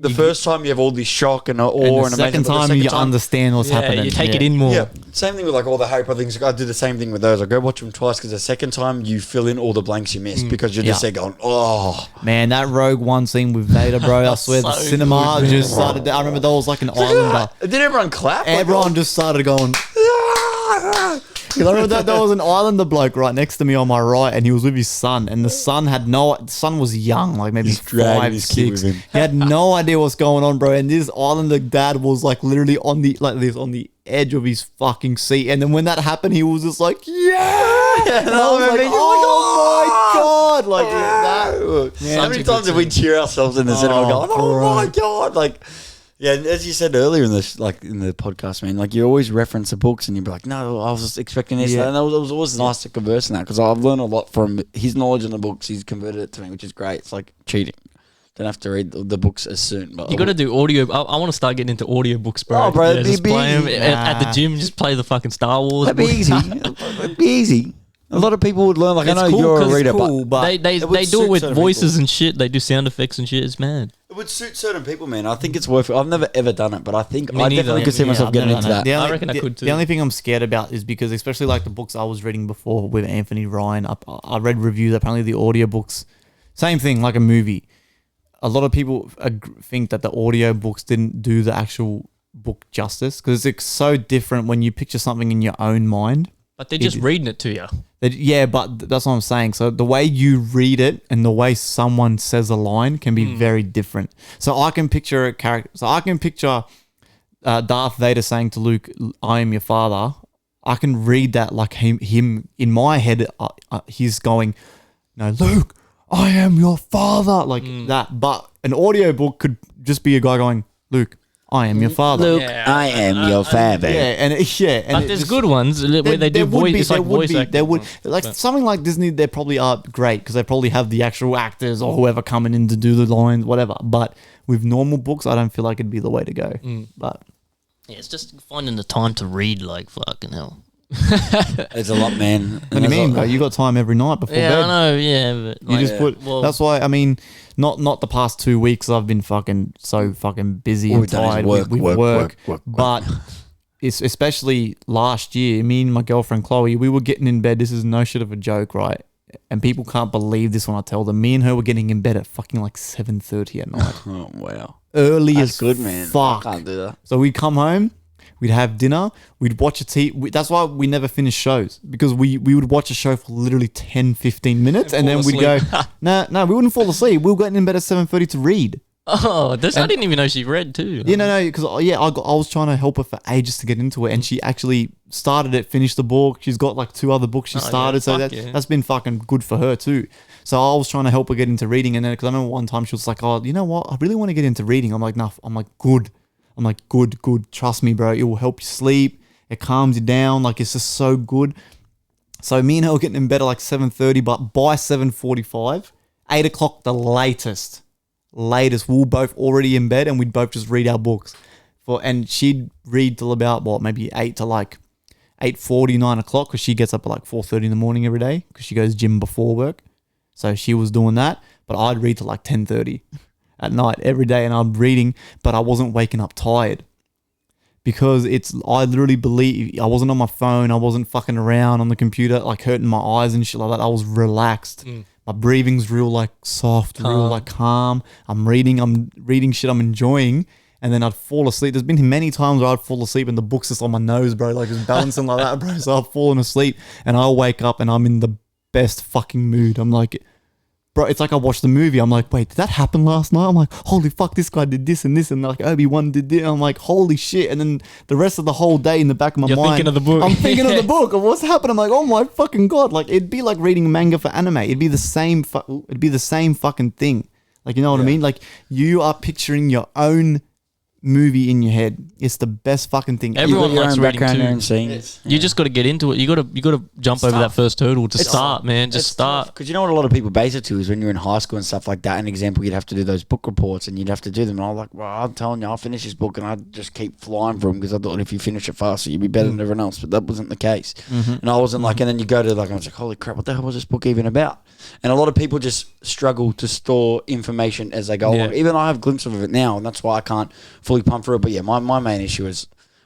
the first time you have all this shock and awe And and the second amazement, but the time second you understand what's yeah, happening. you take it in more. Yeah, same thing with like all the Harry Potter things. I do the same thing with those. I go watch them twice because the second time you fill in all the blanks you missed because you're just Yeah. there going, oh. Man, that Rogue One scene with Vader, bro. I swear the So cinema good, just started. I remember there was like an islander. Did everyone clap? Everyone just started going. Like, Because I remember that there was an islander bloke right next to me on my right, and he was with his son, and the son was young, like maybe He's dragging 5, his kid 6. with him. He had no idea what's going on, bro. And this islander dad was like literally on the edge of his fucking seat. And then when that happened, he was just like, yeah. And I was like, oh my god, like that. How many times have we cheer ourselves in the cinema going, oh my god, like. Yeah, and as you said earlier in the podcast, man, like you always reference the books and you'd be like, no, I was just expecting this. Yeah. And it was always nice to converse in that because I've learned a lot from his knowledge in the books. He's converted it to me, which is great. It's like cheating. Don't have to read the books as soon. But You got to do audio. I want to start getting into audiobooks, bro. Oh, bro, it'd just be play 'em easy. at the gym. Just play the fucking Star Wars. It'd be book. easy. It'd be easy. A lot of people would learn. Like, It's I know cool you're a 'cause reader, it's cool, but but They it would do suit it with certain voices people. and shit. They do sound effects and shit. It's mad. it would suit certain people, man. I think it's worth it. I've never ever done it, but I think Me I neither. definitely could see Yeah, myself I've getting never into done that. The I reckon I could too. The only thing I'm scared about is because, especially like the books I was reading before with Anthony Ryan, I read reviews. Apparently, the audiobooks, same thing like a movie. A lot of people think that the audiobooks didn't do the actual book justice because it's so different when you picture something in your own mind. But they're just reading it to you. Yeah, but that's what I'm saying. So the way you read it and the way someone says a line can be very different. So I can picture a character. So I can picture Darth Vader saying to Luke, "I am your father." I can read that like him in my head. He's going, "No, Luke, I am your father," like that. But an audiobook could just be a guy going, "Luke, I am your father." Luke, Yeah. I am your father. Yeah, and But there's good ones where they do voice. It's like voice acting. There would like something like Disney. They probably are great because they probably have the actual actors or whoever coming in to do the lines, whatever. But with normal books, I don't feel like it'd be the way to go. But Yeah, it's just finding the time to read. Like fucking hell. It's a lot, man. What do you mean, bro? You got time every night before Yeah, bed. I know. Yeah, but You just put. well- That's why. I mean, not the past 2 weeks. I've been so fucking busy All and we've done is tired work, with work. But it's especially last year. Me and my girlfriend Chloe, we were getting in bed. This is no shit of a joke, right? And people can't believe this when I tell them. Me and her were getting in bed at fucking like 7:30 at night. Oh wow, Early that's as good, man. fuck. I can't do that. So we'd come home, we'd have dinner, we'd watch a TV. That's why we never finished shows, because we would watch a show for literally 10, 15 minutes and then fall we'd go, asleep. no, we wouldn't fall asleep. We were getting in bed at 7:30 to read. Oh, I didn't even know she read too. Yeah, no, because I was trying to help her for ages to get into it, and she actually started it, finished the book. She's got like 2 other books she Oh, yeah, started, so fuck that's been fucking good for her too. So I was trying to help her get into reading, and then because I remember one time she was like, "Oh, you know what? I really want to get into reading." I'm like, "No," I'm like, "Good." I'm like, "Good. Trust me, bro. It will help you sleep. It calms you down. Like it's just so good." So me and her were getting in bed at like 7:30, but by 7:45, 8 o'clock the latest, we were both already in bed and we'd both just read our books. And she'd read till about maybe 8 to like 8:40, 9 o'clock, because she gets up at like 4:30 in the morning every day because she goes gym before work. So she was doing that, but I'd read till like 10:30 at night every day, and I'm reading, but I wasn't waking up tired. Because I literally believe I wasn't on my phone, I wasn't fucking around on the computer, like hurting my eyes and shit like that. I was relaxed. My breathing's real like soft, real like calm. I'm reading shit I'm enjoying, and then I'd fall asleep. There's been many times where I'd fall asleep and the book's just on my nose, bro, like it's balancing like that, bro. So I've fallen asleep and I'll wake up and I'm in the best fucking mood. I'm like, bro, it's like I watched the movie. I'm like, wait, did that happen last night? I'm like, holy fuck, this guy did this and this, and like Obi-Wan did this. I'm like, holy shit. And then the rest of the whole day in the back of my You're mind, thinking of the book. I'm thinking of the book of what's happened. I'm like, oh my fucking god, like it'd be like reading manga for anime. It'd be the same fucking thing. Like, you know what I mean? Like you are picturing your own movie in your head. It's the best fucking thing. Everyone your likes own reading background, too. your own scenes. You just got to get into it. You got to jump over that first hurdle to start, man. Just start. Because you know what a lot of people base it to is when you're in high school and stuff like that. An example, you'd have to do those book reports and you'd have to do them. And I was like, well, I'm telling you, I'll finish this book, and I'd just keep flying for them because I thought if you finish it faster, you'd be better than everyone else. But that wasn't the case. And I wasn't like, and then you go to like, I was like, holy crap, what the hell was this book even about? And a lot of people just struggle to store information as they go along. Even I have glimpses of it now, and that's why I can't fully pump through it. But yeah, my main issue is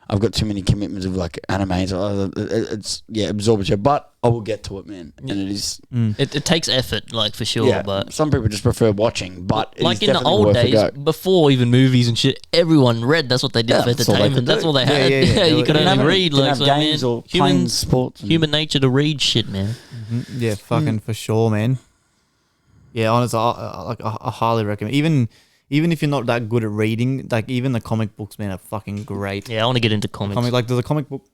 I've got too many commitments of like anime. So it's absorbs you. But I will get to it, man. And it is. It takes effort, like for sure. Yeah, But some people just prefer watching. But like it is in the definitely old worth a days, go. before even movies and shit, everyone read. That's what they did Yeah, for that's all they entertainment. could That's do. all they had. Yeah. You could Didn't only have read. didn't Like have so, games man, or playing sports. human nature to read shit, man. Yeah, fucking for sure, man. Yeah, honestly, I highly recommend. Even if you're not that good at reading, like even the comic books, man, are fucking great. Yeah, I want to get into comics. Like there's a comic book.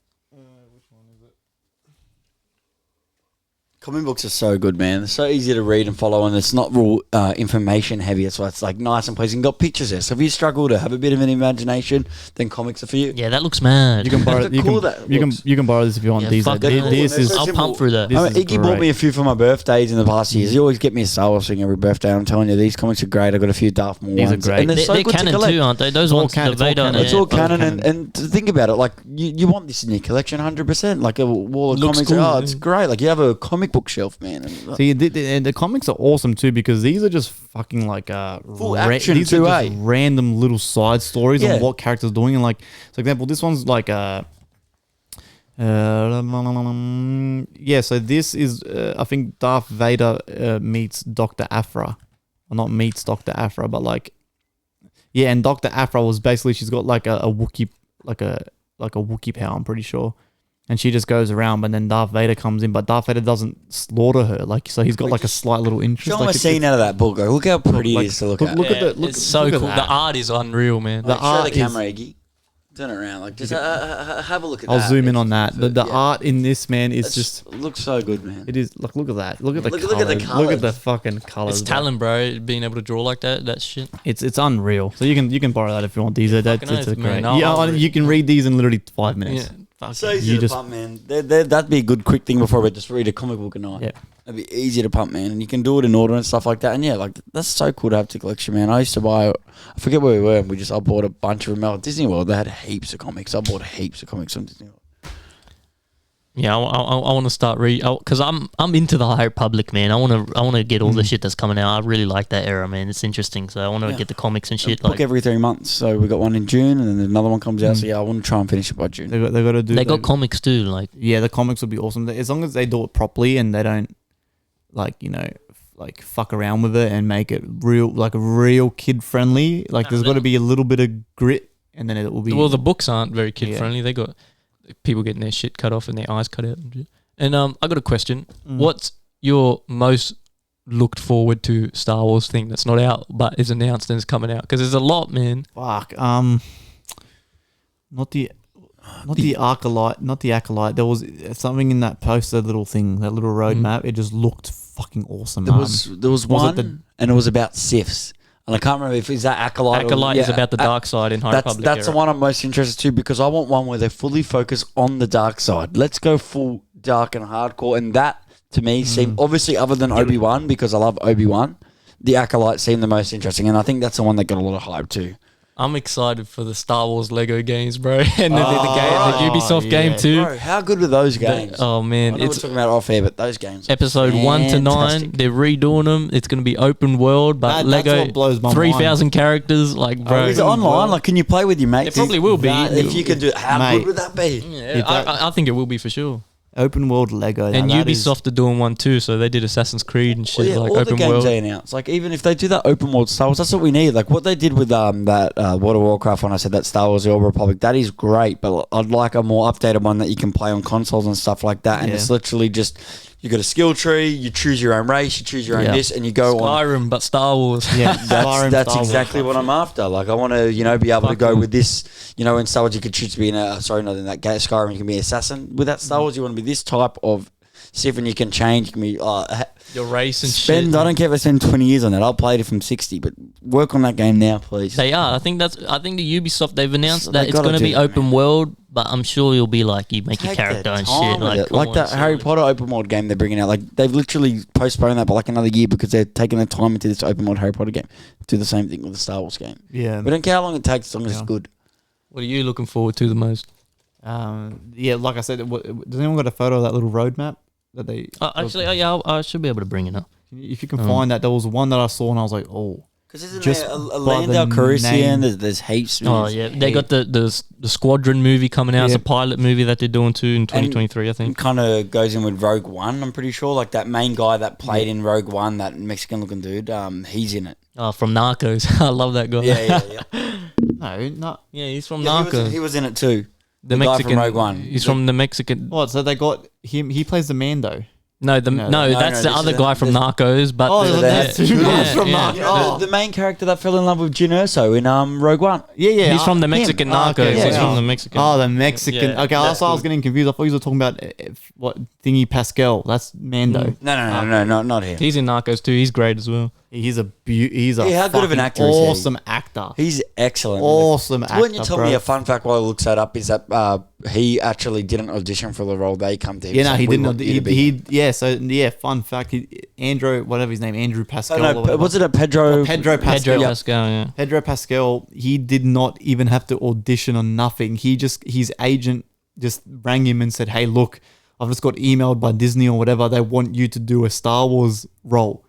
Comic books are so good, man. They're so easy to read and follow, and it's not real information heavy. That's why it's like nice and pleasing. Got pictures there, so if you struggle to have a bit of an imagination, then comics are for you. Yeah, that looks mad. You can borrow. Look how cool that looks. You can borrow this if you want. Yeah, These fuck like, it. this is. So I'll simple. pump through that. This I mean, is Iggy bought great. me a few for my birthdays in the past years. He always get me a Star Wars thing every birthday. I'm telling you, these comics are great. I've got a few Darth Maul These are ones. great. And they're, so They're good to canon collect. too, aren't they? Those all ones, canon, the it's all Vader. canon. It's all Yeah, canon, canon. and to think about it, like you want this in your collection, 100%. Like a wall of Looks comics. cool, Oh, it's great. Like you have a comic book shelf, man. And, See, the comics are awesome too, because these are just fucking like Full action these too, are just random little side stories Yeah. on what characters are doing. And like, for example, this one's like yeah. So this is I think Darth Vader meets Dr. Aphra, or not meets Dr. Aphra, but like yeah. And Dr. Aphra was basically, she's got like a Wookiee, like a Wookiee power, I'm pretty sure. And she just goes around, but then Darth Vader comes in, but Darth Vader doesn't slaughter her. Like, so he's got Wait, like a slight little interest. show like me a scene out of that book. Look how pretty like, it is to look look- at. look at the- it's so look at cool. that. The art is unreal, man. The Show art the is- camera, Iggy. Turn it around. Like just have a look at I'll that. zoom in on that. The Yeah. art in this, man, is It's just, looks so good, man. it is, look at that. Look at the Look colors. at the Look at colours. the fucking colors. It's talent, bro. Being able to draw like that, that shit. It's unreal. So you can borrow that if you want. These are that's fucking it's oath, a great. man. I'll read you it. can read these in literally 5 minutes. Fuck So it. easy You to just- pump, man. That'd be a good quick thing before we just read a comic book a night. Yeah. That'd be easy to pump, man. And you can do it in order and stuff like that. And yeah, like that's so cool to have to collection, man. I used to buy, I forget where we were, and I bought a bunch of them out at Disney World. They had heaps of comics. I bought heaps of comics from Disney World. Yeah, I want to start because I'm into the High Republic, man. I want to get all the shit that's coming out. I really like that era, man. It's interesting, so I want to get the comics and shit. Book every 3 months, so we got one in June, and then another one comes out. So yeah, I want to try and finish it by June. They got to do. They got comics too, like yeah, the comics would be awesome as long as they do it properly and they don't like fuck around with it and make it real kid friendly. Like there's got to be a little bit of grit, and then it will be. Well, the books aren't very kid friendly. They got people getting their shit cut off and their eyes cut out and shit. And I got a question. What's your most looked forward to Star Wars thing that's not out but is announced and is coming out? Because there's a lot, man. Fuck. Not the acolyte. There was something in that poster little thing, that little roadmap. It just looked fucking awesome. There was one, and it was about Siths. And I can't remember if is that Acolyte. Acolyte is about the dark side in High Republic. That's the one I'm most interested to because I want one where they fully focus on the dark side. Let's go full dark and hardcore. And that, to me, seemed obviously other than Obi-Wan, because I love Obi-Wan, the Acolyte seemed the most interesting. And I think that's the one that got a lot of hype too. I'm excited for the Star Wars Lego games, bro, and the Ubisoft game too. Bro, how good were those games? Oh man, I know we're talking about off air, but those games. Episode 1 to 9, they're redoing them. It's going to be open world, but Lego 3,000 characters. Like, bro, is it online? Like, can you play with your mates? It probably will be. If you could do it, how good would that be? Yeah, I think it will be for sure. Open world Lego. And Ubisoft are doing one too, so they did Assassin's Creed and shit, like all open the games world. they announced, like even if they do that open world Star Wars, that's what we need. Like what they did with that World of Warcraft when I said that Star Wars: The Old Republic, that is great, but I'd like a more updated one that you can play on consoles and stuff like that. And it's literally just you got a skill tree, you choose your own race, you choose your own this, and you go on. Skyrim, but Star Wars. Yeah, that's exactly what I'm after. Like I want to, be able to go with this. In Star Wars, you could choose to be not in that Skyrim, you can be an assassin. With that Star Wars, you want to be this type of Sith, and you can change. You can be your race and shit. I don't care if I spend 20 years on that. I'll play it from 60, but work on that game now, please. They are. I think the Ubisoft, they've announced that it's going to be open world, but I'm sure you'll be like, you make your character and shit. Like that Harry Potter open world game they're bringing out. Like they've literally postponed that by like another year because they're taking their time into this open world Harry Potter game. Do the same thing with the Star Wars game. Yeah. We don't care how long it takes as long as it's good. What are you looking forward to the most? Like I said, does anyone got a photo of that little roadmap that they? I should be able to bring it up. If you can find that, there was one that I saw and I was like, oh. Because isn't there a Lando Calrissian? There's heaps. Oh yeah, they got the Squadron movie coming out. It's a pilot movie that they're doing too in 2023, I think. Kind of goes in with Rogue One. I'm pretty sure, like that main guy that played in Rogue One, that Mexican looking dude. He's in it. Oh, from Narcos. I love that guy. Yeah. No. Yeah, he's from Narcos. He was in it too. The guy Mexican from Rogue One. He's from the Mexican. What? So they got him. He plays the Mando. No, that's the other guy from Narcos. But that's two guys from Narcos. The main character that fell in love with Jyn Erso in Rogue One. Yeah. He's from the Mexican Narcos. He's from the Mexican. Oh, the Mexican. Yeah, okay, that's why I was getting confused. I thought you were talking about what thingy Pascal. That's Mando. No, not him. He's in Narcos too. He's great as well. He's a how good of an actor is he? Awesome actor. He's excellent. Awesome actor. When you tell me a fun fact while I looked that up is that he actually didn't audition for the role. They come to him. Yeah, no, he didn't. Fun fact. Andrew, whatever his name, Andrew Pascal. Was it a Pedro? Pedro Pascal. Pedro Pascal. Yeah. Pedro Pascal. He did not even have to audition or nothing. His agent just rang him and said, "Hey, look, I've just got emailed by Disney or whatever. They want you to do a Star Wars role."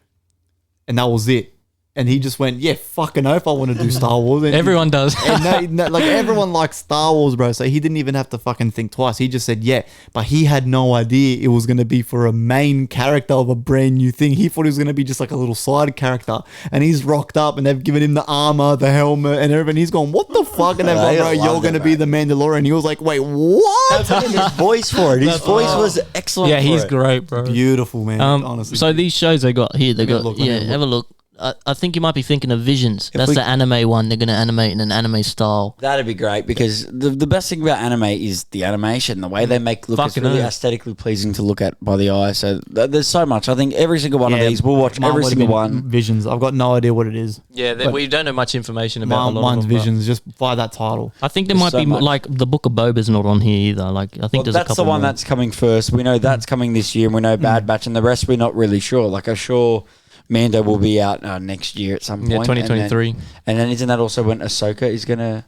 And that was it. And he just went, yeah, fucking oath, I want to do Star Wars. And everyone does. And like everyone likes Star Wars, bro. So he didn't even have to fucking think twice. He just said, yeah. But he had no idea it was going to be for a main character of a brand new thing. He thought it was going to be just like a little side character. And he's rocked up and they've given him the armor, the helmet and everything. He's gone, what the fuck? And they're like, bro, you're going to be the Mandalorian. He was like, wait, what? His voice for it. His voice was excellent. Yeah, he's great, bro. Beautiful, man. Honestly. So these shows they got here, have a look. I think you might be thinking of Visions. That's the anime one. They're going to animate in an anime style. That'd be great because the best thing about anime is the animation. The way they make look is really aesthetically pleasing to look at by the eye. So there's so much. I think every single one of these, we'll watch every single one. Visions. I've got no idea what it is. Yeah, we don't know much information about a lot mine's of them. Visions, just by that title. I think there might be like the Book of Boba's not on here either. Like I think there's a couple. That's the one that's coming first. We know that's coming this year, and we know Bad Batch, and the rest we're not really sure. Like I'm sure Mando will be out next year at some point. Yeah, 2023. And then isn't that also when Ahsoka is going to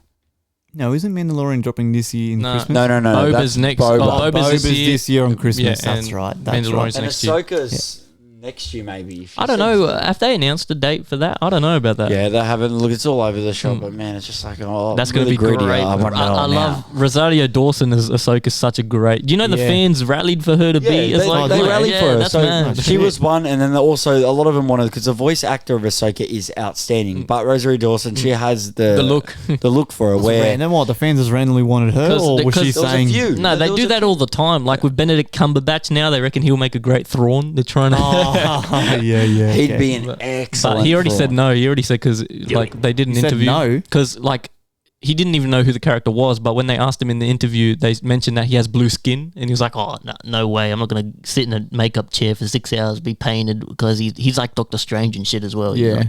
No, isn't Mandalorian dropping this year in No. Christmas? No. Boba's that's next. Boba. Boba's this year on Christmas. Yeah, That's and right. That's Mandalorian's right. And next year. Ahsoka's next year, maybe. I don't know. Have they announced a date for that? I don't know about that. Yeah, they haven't. Look, it's all over the shop, but man, it's just like, That's really going to be greedy. great. I want it I all now. love Rosario Dawson as Ahsoka's such a great. Do you know the Yeah. fans rallied for her to Yeah, be? they, As they yeah, rallied for her. That's So mad. she was one, and then also a lot of them wanted because the voice actor of Ahsoka is outstanding. But Rosario Dawson, she has the look. the look for her. Where And then what? The fans just randomly wanted her, 'Cause- or was she because there was a saying? few. No, they There was do a that few. all the time. Like with Benedict Cumberbatch now, they reckon he'll make a great Thrawn. They're trying to. Oh, yeah. he'd okay. be an excellent. But he already Thrawn. said no. He already said because like they did an He said interview. no? Because like he didn't even know who the character was. But when they asked him in the interview, they mentioned that he has blue skin, and he was like, "Oh no way! I'm not gonna sit in a makeup chair for 6 hours, be painted because he's like Doctor Strange and shit as well." you Yeah. know?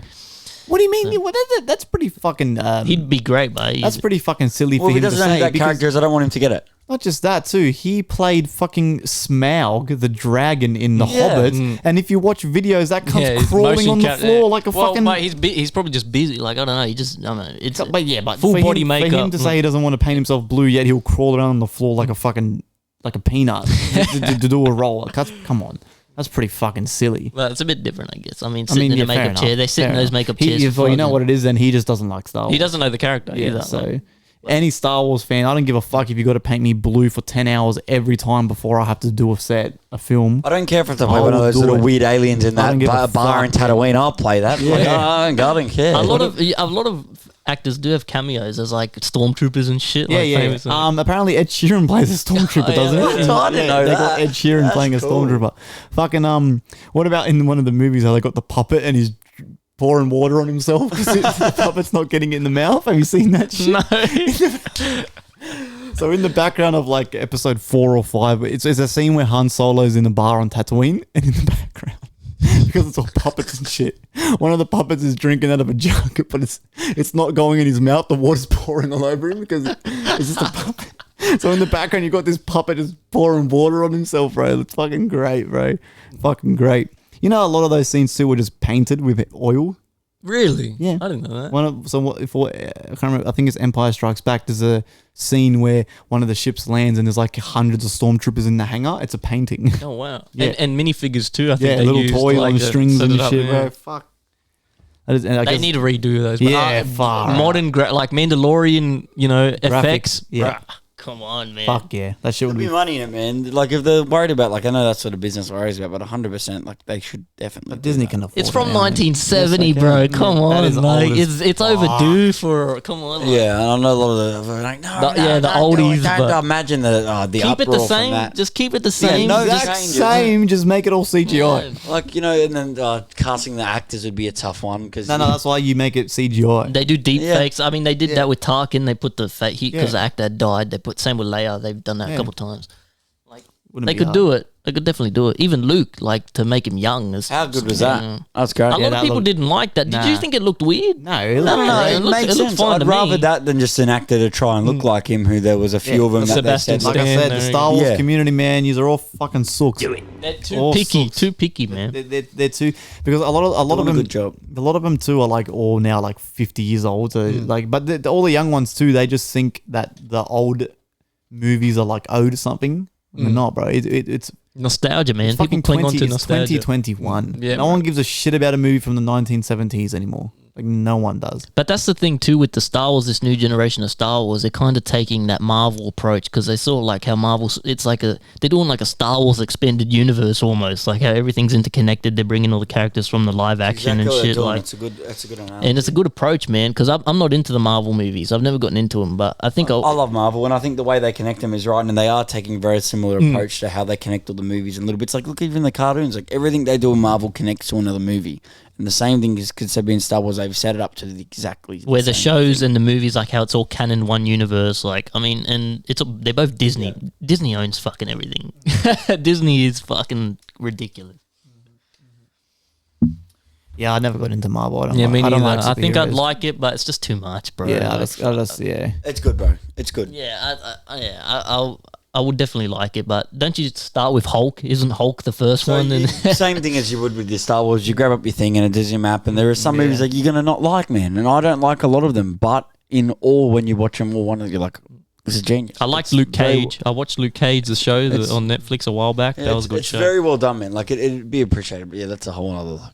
What do you mean? Well, that's pretty fucking. He'd be great, but That's pretty fucking silly Well, for he him to doesn't know who say. that because character is. I don't want him to get it. not just that too. He played fucking Smaug, the dragon in The Yeah. Hobbit, and if you watch videos, that comes his crawling motion on the cap- floor like a well, fucking. But he's probably just busy. Like I don't know. He just I don't know. It's But full for body him, makeup. For him to say he doesn't want to paint himself blue, yet he'll crawl around on the floor like a fucking like a peanut to do a roll. Come on, that's pretty fucking silly. Well, it's a bit different, I guess. I mean, sitting in a fair makeup enough, chair, they sit fair in those enough. makeup He- chairs. Well, for you know fun. what it is, then he just doesn't like Star Wars. He doesn't know the character Yeah, either. so like- any Star Wars fan, I don't give a fuck if you got to paint me blue for 10 hours every time before I have to do a film. I don't care if it's to play I one of will those do little it. weird aliens in I that don't give a bar in fuck. Tatooine. I'll play that. Yeah. Like, I don't care. a lot of actors do have cameos as like stormtroopers and shit. Yeah, like, yeah. famous and- Apparently Ed Sheeran plays a stormtrooper, Oh, yeah, doesn't that's he? right. I didn't know they that. got Ed Sheeran That's playing a cool. stormtrooper. Fucking what about in one of the movies how they got the puppet and he's pouring water on himself because the puppet's not getting it in the mouth? Have you seen that shit? No. So in the background of like episode 4 or 5, it's a scene where Han Solo's in a bar on Tatooine, and in the background, because it's all puppets and shit, one of the puppets is drinking out of a jug, but it's not going in his mouth. The water's pouring all over him because it's just a puppet. So in the background, you got this puppet just pouring water on himself, bro. It's fucking great, bro. Fucking great. You know, a lot of those scenes too were just painted with oil. Really? Yeah. I didn't know that. I can't remember. I think it's Empire Strikes Back. There's a scene where one of the ships lands and there's like hundreds of stormtroopers in the hangar. It's a painting. Oh wow. Yeah. And minifigures too. I think Yeah, they little used, toys like, on to strings set and it up, shit, yeah. bro. Fuck. That is, and I They guess need to redo those. But Yeah, far out. modern like Mandalorian, effects. yeah. Bruh, come on, man. fuck yeah, that shit would There'll be. be money in it, man. Like if they're worried about, like I know that's what a business worries about, but 100%, like they should definitely. But Disney do can that. afford. It's from it now, man. 1970, Yes, they bro. can. Come Yeah, that on, is like old as it's overdue for. Come on, like, Yeah, and I know a lot of the like no, The don't do it, oldies, Don't but- imagine the keep it the uproar from same. that. Just keep it the same. no, just, Exact change it. same, just make it all CGI. Yeah. Like and then casting the actors would be a tough one because No, that's why you make it CGI. They do deep Yeah. fakes. I mean, they did Yeah. that with Tarkin. They put the fake because Yeah. the actor died. They put same with Leia. They've done that a Yeah. couple times. Wouldn't They be could hard. do it. They could definitely do it. Even Luke, like to make him young. How good was that? That's great. A lot that of people looked- didn't like that. Did you Nah. think it looked weird? No, it No, looked great. it looks- makes it looks sense. fine I'd to rather me. that than just an actor to try and look like him. Who there was a few of them that they Sebastian said. Like I said, the Stan, Star Wars yeah. community, man, you're all fucking sooks. They're too All picky. sorts. Too picky, man. They're too because a lot of Doing a them good job. A lot of them too are like all now like 50 years old. So like, but all the young ones too, they just think that the old movies are like owed something. They're not, bro. It's Nostalgia, man. People fucking cling on 20, to it's nostalgia. 2021. Yeah, no one gives a shit about a movie from the 1970s anymore. Like no one does. But that's the thing too with the Star Wars, this new generation of Star Wars. They're kind of taking that Marvel approach because they saw like how Marvel's. It's like they're doing like a Star Wars expanded universe almost. Like how everything's interconnected. They're bringing all the characters from the live action and shit. Like, That's a good analogy. and it's a good approach, man. Because I'm not into the Marvel movies. I've never gotten into them, but I think I love Marvel, and I think the way they connect them is right, and they are taking a very similar approach to how they connect all the movies and little bits. Like, look, even the cartoons, like everything they do in Marvel connects to another movie, and the same thing is could be in Star Wars. They've set it up to exactly where the same shows thing. and the movies, like how it's all canon one universe. Like I mean, and they're both Disney. Yeah. Disney owns fucking everything. Disney is fucking ridiculous. Yeah, I never got into Marvel. I don't Yeah, like, me I neither. don't like I think I'd superheroes. like it, but it's just too much, bro. Yeah, Like, yeah. It's good, bro. It's good. yeah, I would definitely like it, but don't you start with Hulk? Isn't Hulk the first So one? And same thing as you would with your Star Wars. You grab up your thing and it does your map, and there are some movies that you're gonna not like, man. And I don't like a lot of them, but in all when you watch them all. One of you're like, this is genius. I liked Luke Cage. I watched Luke Cage, the show on Netflix a while back. That was a good show. It's very well done, man. Like it'd be appreciated. But yeah, that's a whole other. Like,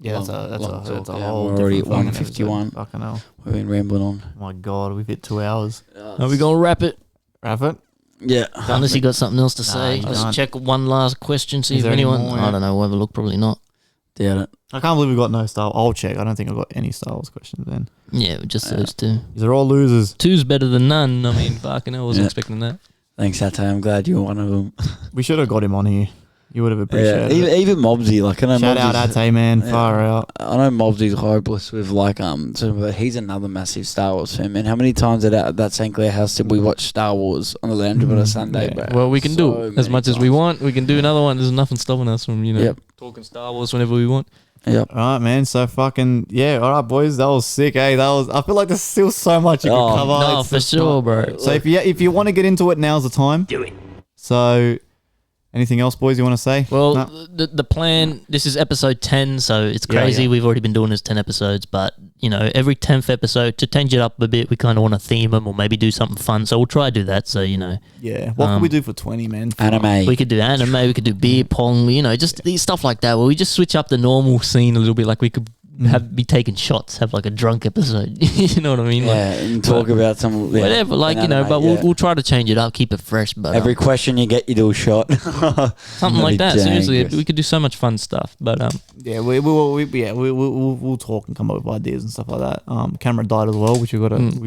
Yeah, that's a whole. We're already at different fucking 151. episode. Fucking hell. We've been rambling on. Oh my God, we've hit 2 hours. Are we gonna wrap it? Wrap it? Yeah. Unless you got something else to say. you Let's don't. check one last question. See Is if there any anyone. more, I yeah? don't know. We'll have a look. Probably not. Doubt it. I can't believe we got no Star. I'll check. I don't think I've got any Star Wars questions then. Yeah, just those two. These are all losers. Two's better than none. I mean, fucking hell, I wasn't expecting that. Thanks, Ate. I'm glad you were one of them. We should have got him on here. You would have appreciated it. Even Mobsy, like I know. Shout out Ate, man. Far out. I know Mobsy's hopeless with like but he's another massive Star Wars fan, man. How many times at that St. Clair house did we watch Star Wars on the lounge on a Sunday, yeah. bro? Well, we can do it as much as we want. We can do another one. There's nothing stopping us from talking Star Wars whenever we want. Yep. All right, man. So fucking yeah. All right, boys. That was sick, eh? I feel like there's still so much you can cover. No, It's for just sure, not- bro. So if you want to get into it, now's the time. Do it. So, anything else, boys? You want to say? Well, No? the plan. This is episode 10, so it's Yeah, crazy. yeah. We've already been doing this 10 episodes, but every 10th episode to change it up a bit, we kind of want to theme them or maybe do something fun. So we'll try to do that. So Yeah. What can we do for 20, man? Anime. we could do anime, we could do beer pong, just these stuff like that where we just switch up the normal scene a little bit. Like we could be taking shots, have like a drunk episode. You know what I mean? Yeah, and talk about some Whatever, but we'll try to change it up, keep it fresh. But every question you get, you do a shot. something like that. Seriously, we could do so much fun stuff. But Yeah, we'll talk and come up with ideas and stuff like that. Camera died as well, which we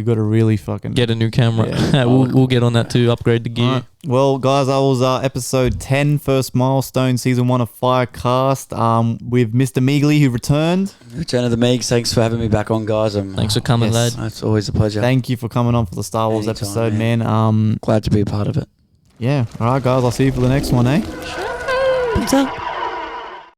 got to really fucking get a new camera. Yeah. we'll get on that too. Upgrade the gear. Alright. Well, guys, that was episode 10, first milestone, season 1 of FireCast, with Mr.Meegley, who returned. Return of the Meegs. Thanks for having me back on, guys. Thanks for coming, Yes. lad. It's always a pleasure. Thank you for coming on for the Star Wars Anytime, episode, man. man. Glad to be a part of it. Yeah. All right, guys. I'll see you for the next one, eh? Peace out.